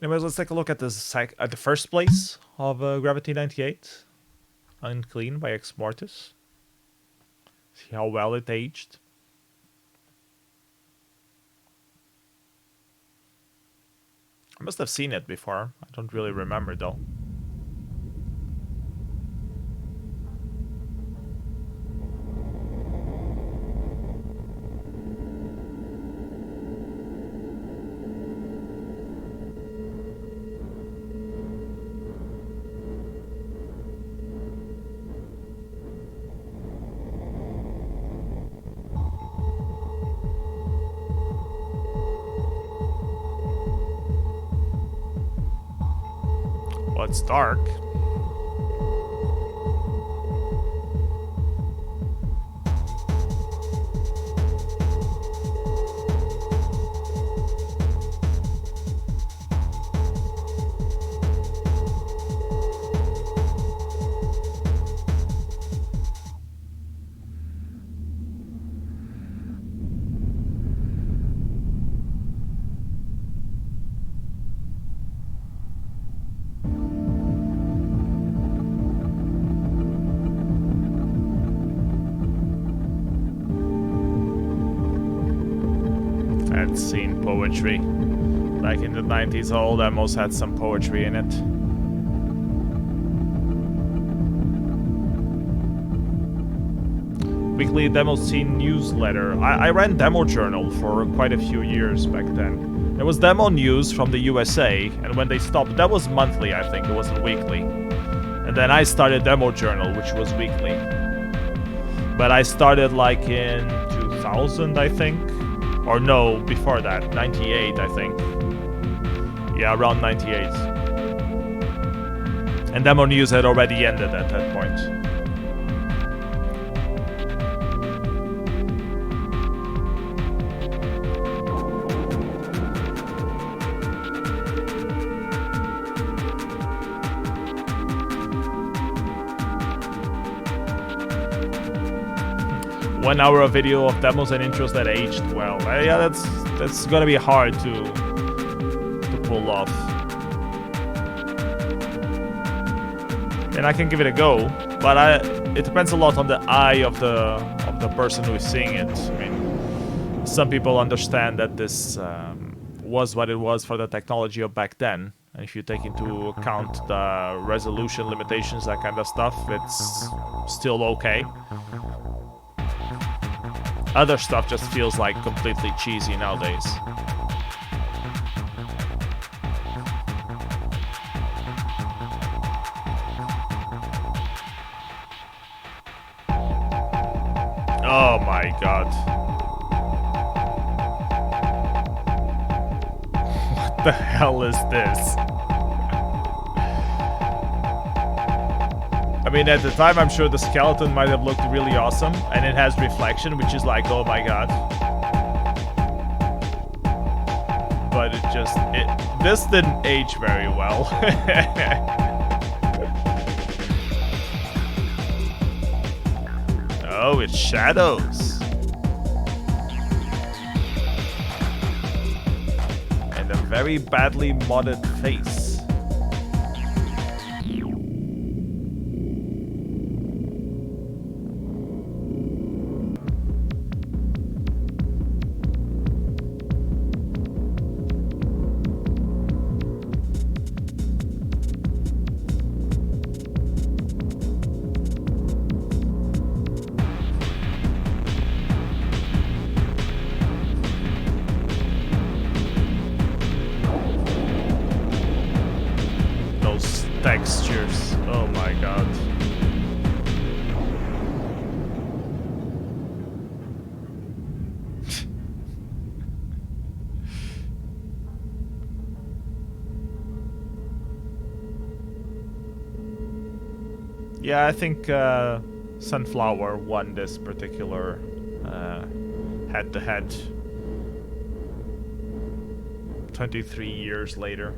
Anyways, let's take a look at the first place of Gravity 98. Unclean by Ex Mortis. See how well it aged. I must have seen it before. I don't really remember though. Well, it's dark. I'd seen poetry. Back in the 90s, all demos had some poetry in it. Weekly Demo Scene newsletter. I ran Demo Journal for quite a few years back then. There was Demo News from the USA, and when they stopped, that was monthly, I think, it wasn't weekly. And then I started Demo Journal, which was weekly. But I started like in 2000, I think. Or no, before that, 98, I think. Yeah, around 98. And Demo News had already ended at that point. One hour of video of demos and intros that aged well. Yeah, that's gonna be hard to pull off. And I can give it a go, but it depends a lot on the eye of the person who is seeing it. I mean, some people understand that this was what it was for the technology of back then, and if you take into account the resolution limitations, that kind of stuff, it's still okay. Other stuff just feels like completely cheesy nowadays. Oh my god. What the hell is this? I mean, at the time, I'm sure the skeleton might have looked really awesome, and it has reflection, which is like, oh my god. But this didn't age very well. Oh, it's shadows. And a very badly modded face. Textures. Oh my god. Yeah, I think Sunflower won this particular head-to-head 23 years later.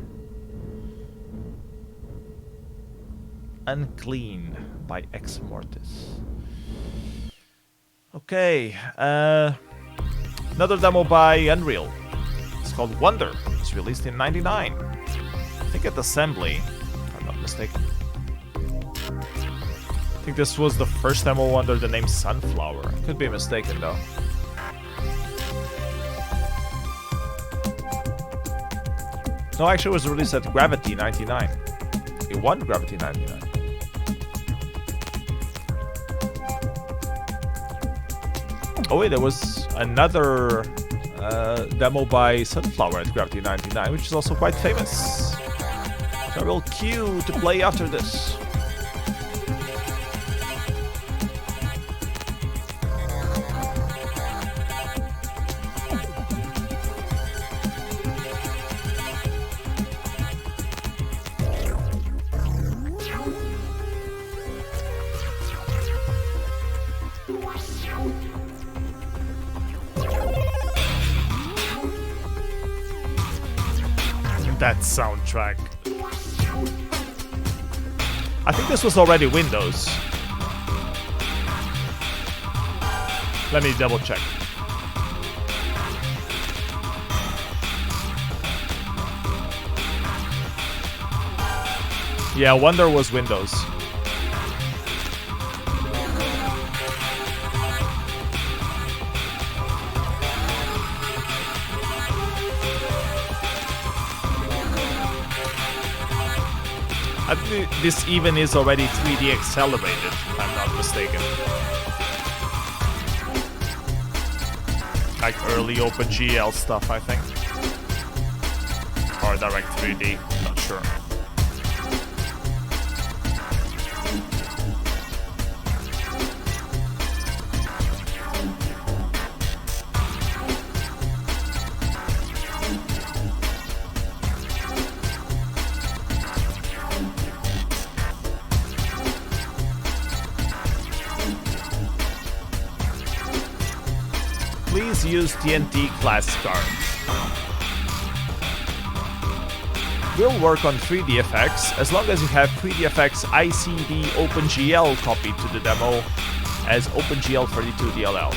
Unclean by Ex Mortis. Okay, another demo by Unreal. It's called Wonder. It's released in '99. I think at Assembly, if I'm not mistaken. I think this was the first demo under the name Sunflower. Could be mistaken though. No, actually it was released at Gravity 99. It won Gravity 99. Oh wait, there was another demo by Sunflower at Gravity 99, which is also quite famous. So I will queue to play after this. That soundtrack. I think this was already Windows. Let me double check. Yeah, Wonder was Windows. I think this even is already 3D accelerated, if I'm not mistaken. Like early OpenGL stuff, I think. Or direct 3D, not sure. Please use TNT class cards. Will work on 3DFX as long as you have 3DFX ICD OpenGL copied to the demo as OpenGL32DLL.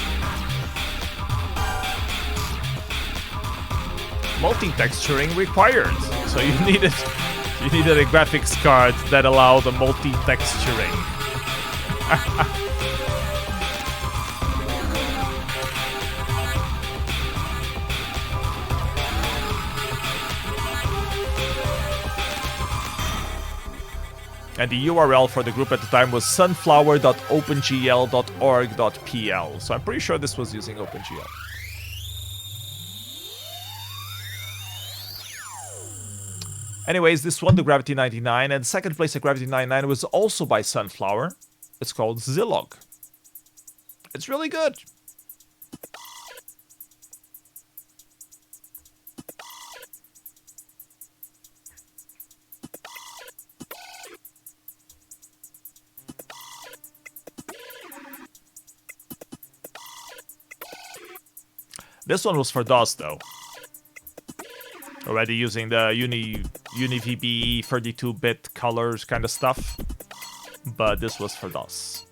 Multi-texturing required. So you needed a graphics card that allowed the multi-texturing. And the URL for the group at the time was sunflower.opengl.org.pl. So I'm pretty sure this was using OpenGL. Anyways, this won the Gravity 99, and second place at Gravity 99 was also by Sunflower. It's called Zilog. It's really good. This one was for DOS though. Already using the UniVB 32-bit colors kind of stuff. But this was for DOS.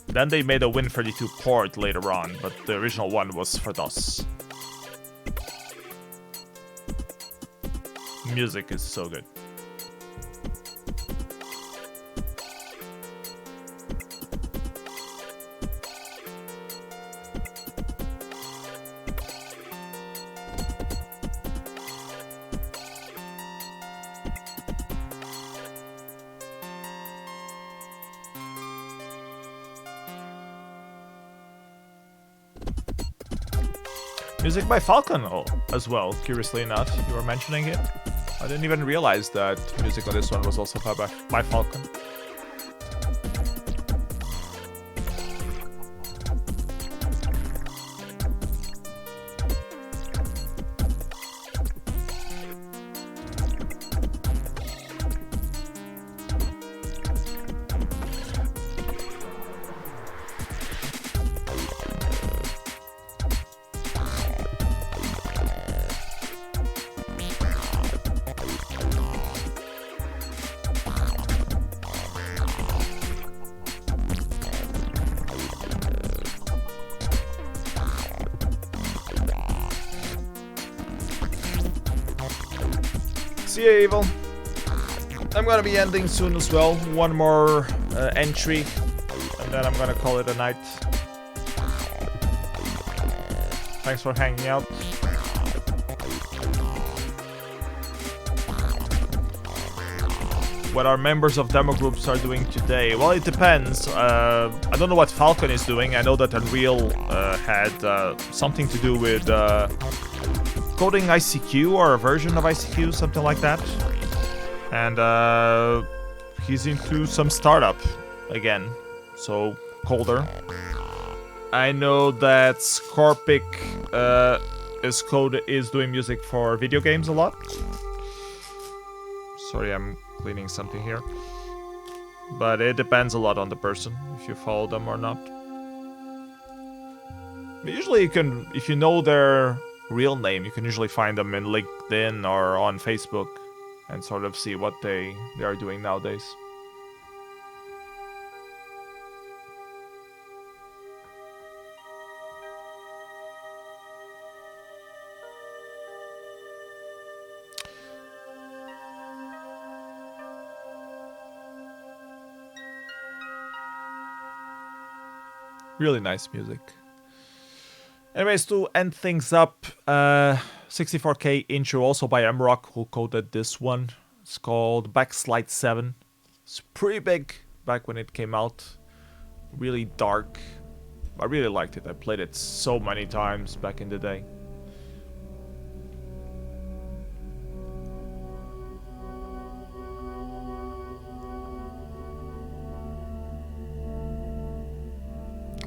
Then they made a Win32 port later on, but the original one was for DOS. Music is so good. Music by Falcon as well, curiously enough. You were mentioning it. I didn't even realize that music on this one was also by Falcon. See ya, Evil. I'm gonna be ending soon as well. One more entry, and then I'm gonna call it a night. Thanks for hanging out. What our members of demo groups are doing today? Well, it depends. I don't know what Falcon is doing. I know that Unreal had something to do with coding ICQ or a version of ICQ, something like that. And he's into some startup again, so colder. I know that Scorpic is doing music for video games a lot. Sorry, I'm cleaning something here. But it depends a lot on the person, if you follow them or not. But usually you can, if you know their real name, you can usually find them in LinkedIn or on Facebook and sort of see what they are doing nowadays. Really nice music. Anyways, to end things up, 64K intro also by Mrock, who coded this one. It's called Backslide 7. It's pretty big back when it came out. Really dark. I really liked it. I played it so many times back in the day.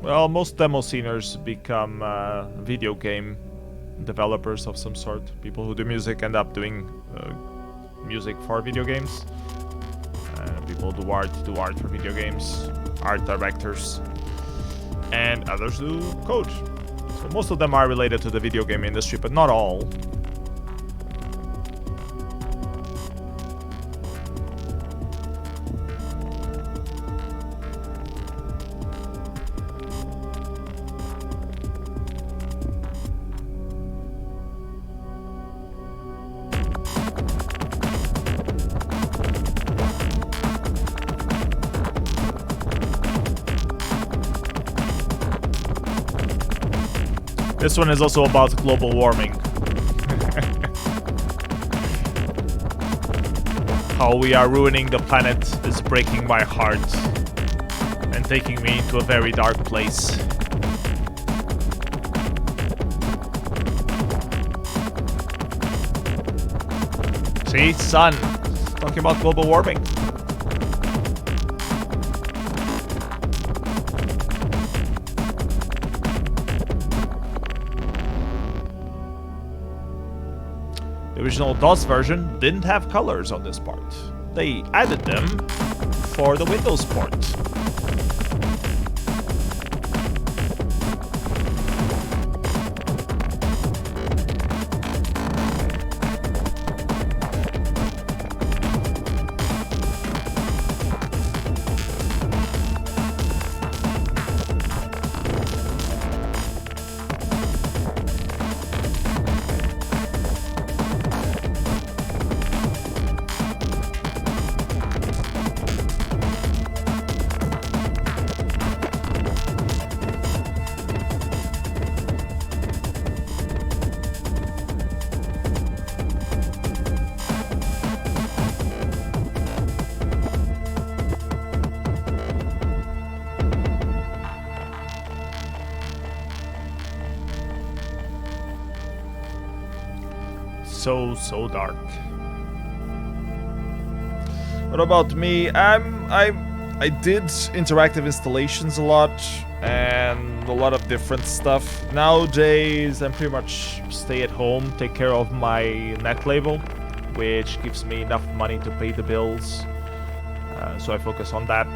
Well, most demo sceners become video game developers of some sort. People who do music end up doing music for video games. People who do art for video games. Art directors. And others do code. So most of them are related to the video game industry, but not all. This one is also about global warming. How we are ruining the planet is breaking my heart and taking me into a very dark place. See, sun, talking about global warming. original DOS version didn't have colors on this part. They added them for the Windows port. So dark. What about me? I did interactive installations a lot and a lot of different stuff. Nowadays I'm pretty much stay at home, take care of my net label, which gives me enough money to pay the bills. So I focus on that,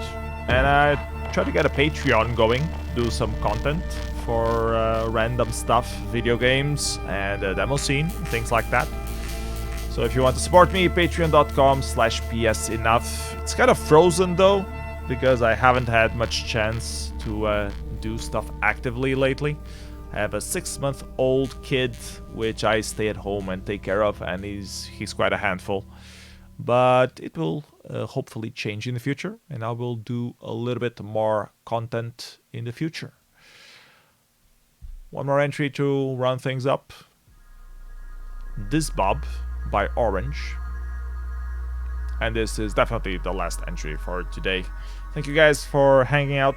and I try to get a Patreon going, do some content for random stuff, video games and demo scene, things like that. So if you want to support me, patreon.com/psenough. It's kind of frozen though, because I haven't had much chance to do stuff actively lately. I have a 6-month-old kid, which I stay at home and take care of, and he's quite a handful. But it will hopefully change in the future, and I will do a little bit more content in the future. One more entry to round things up. deesbab by Orange. And this is definitely the last entry for today. Thank you guys for hanging out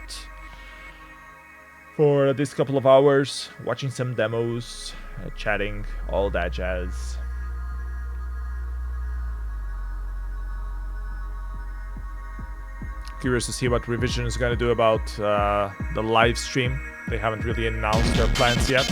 for this couple of hours, watching some demos, chatting, all that jazz. Curious to see what Revision is going to do about the live stream. They haven't really announced their plans yet.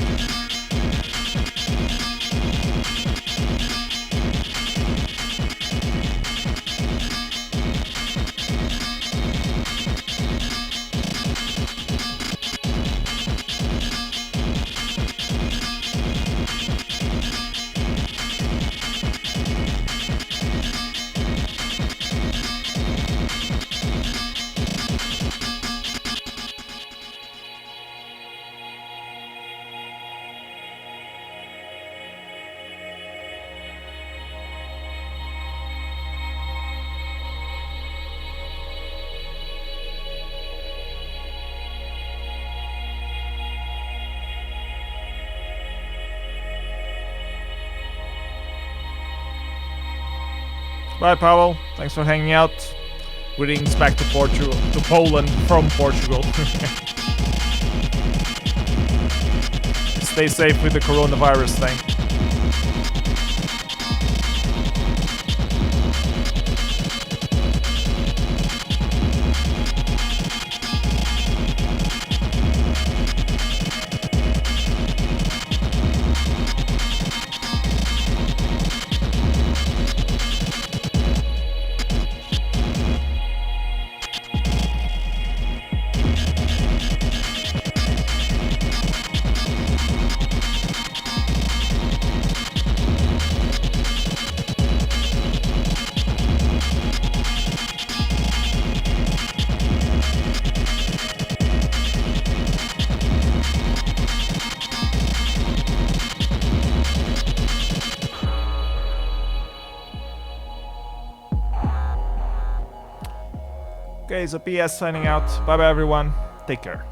Bye, Pavel. Thanks for hanging out. Greetings back to Poland from Portugal. Stay safe with the coronavirus thing. Okay, so PS signing out. Bye bye everyone. Take care.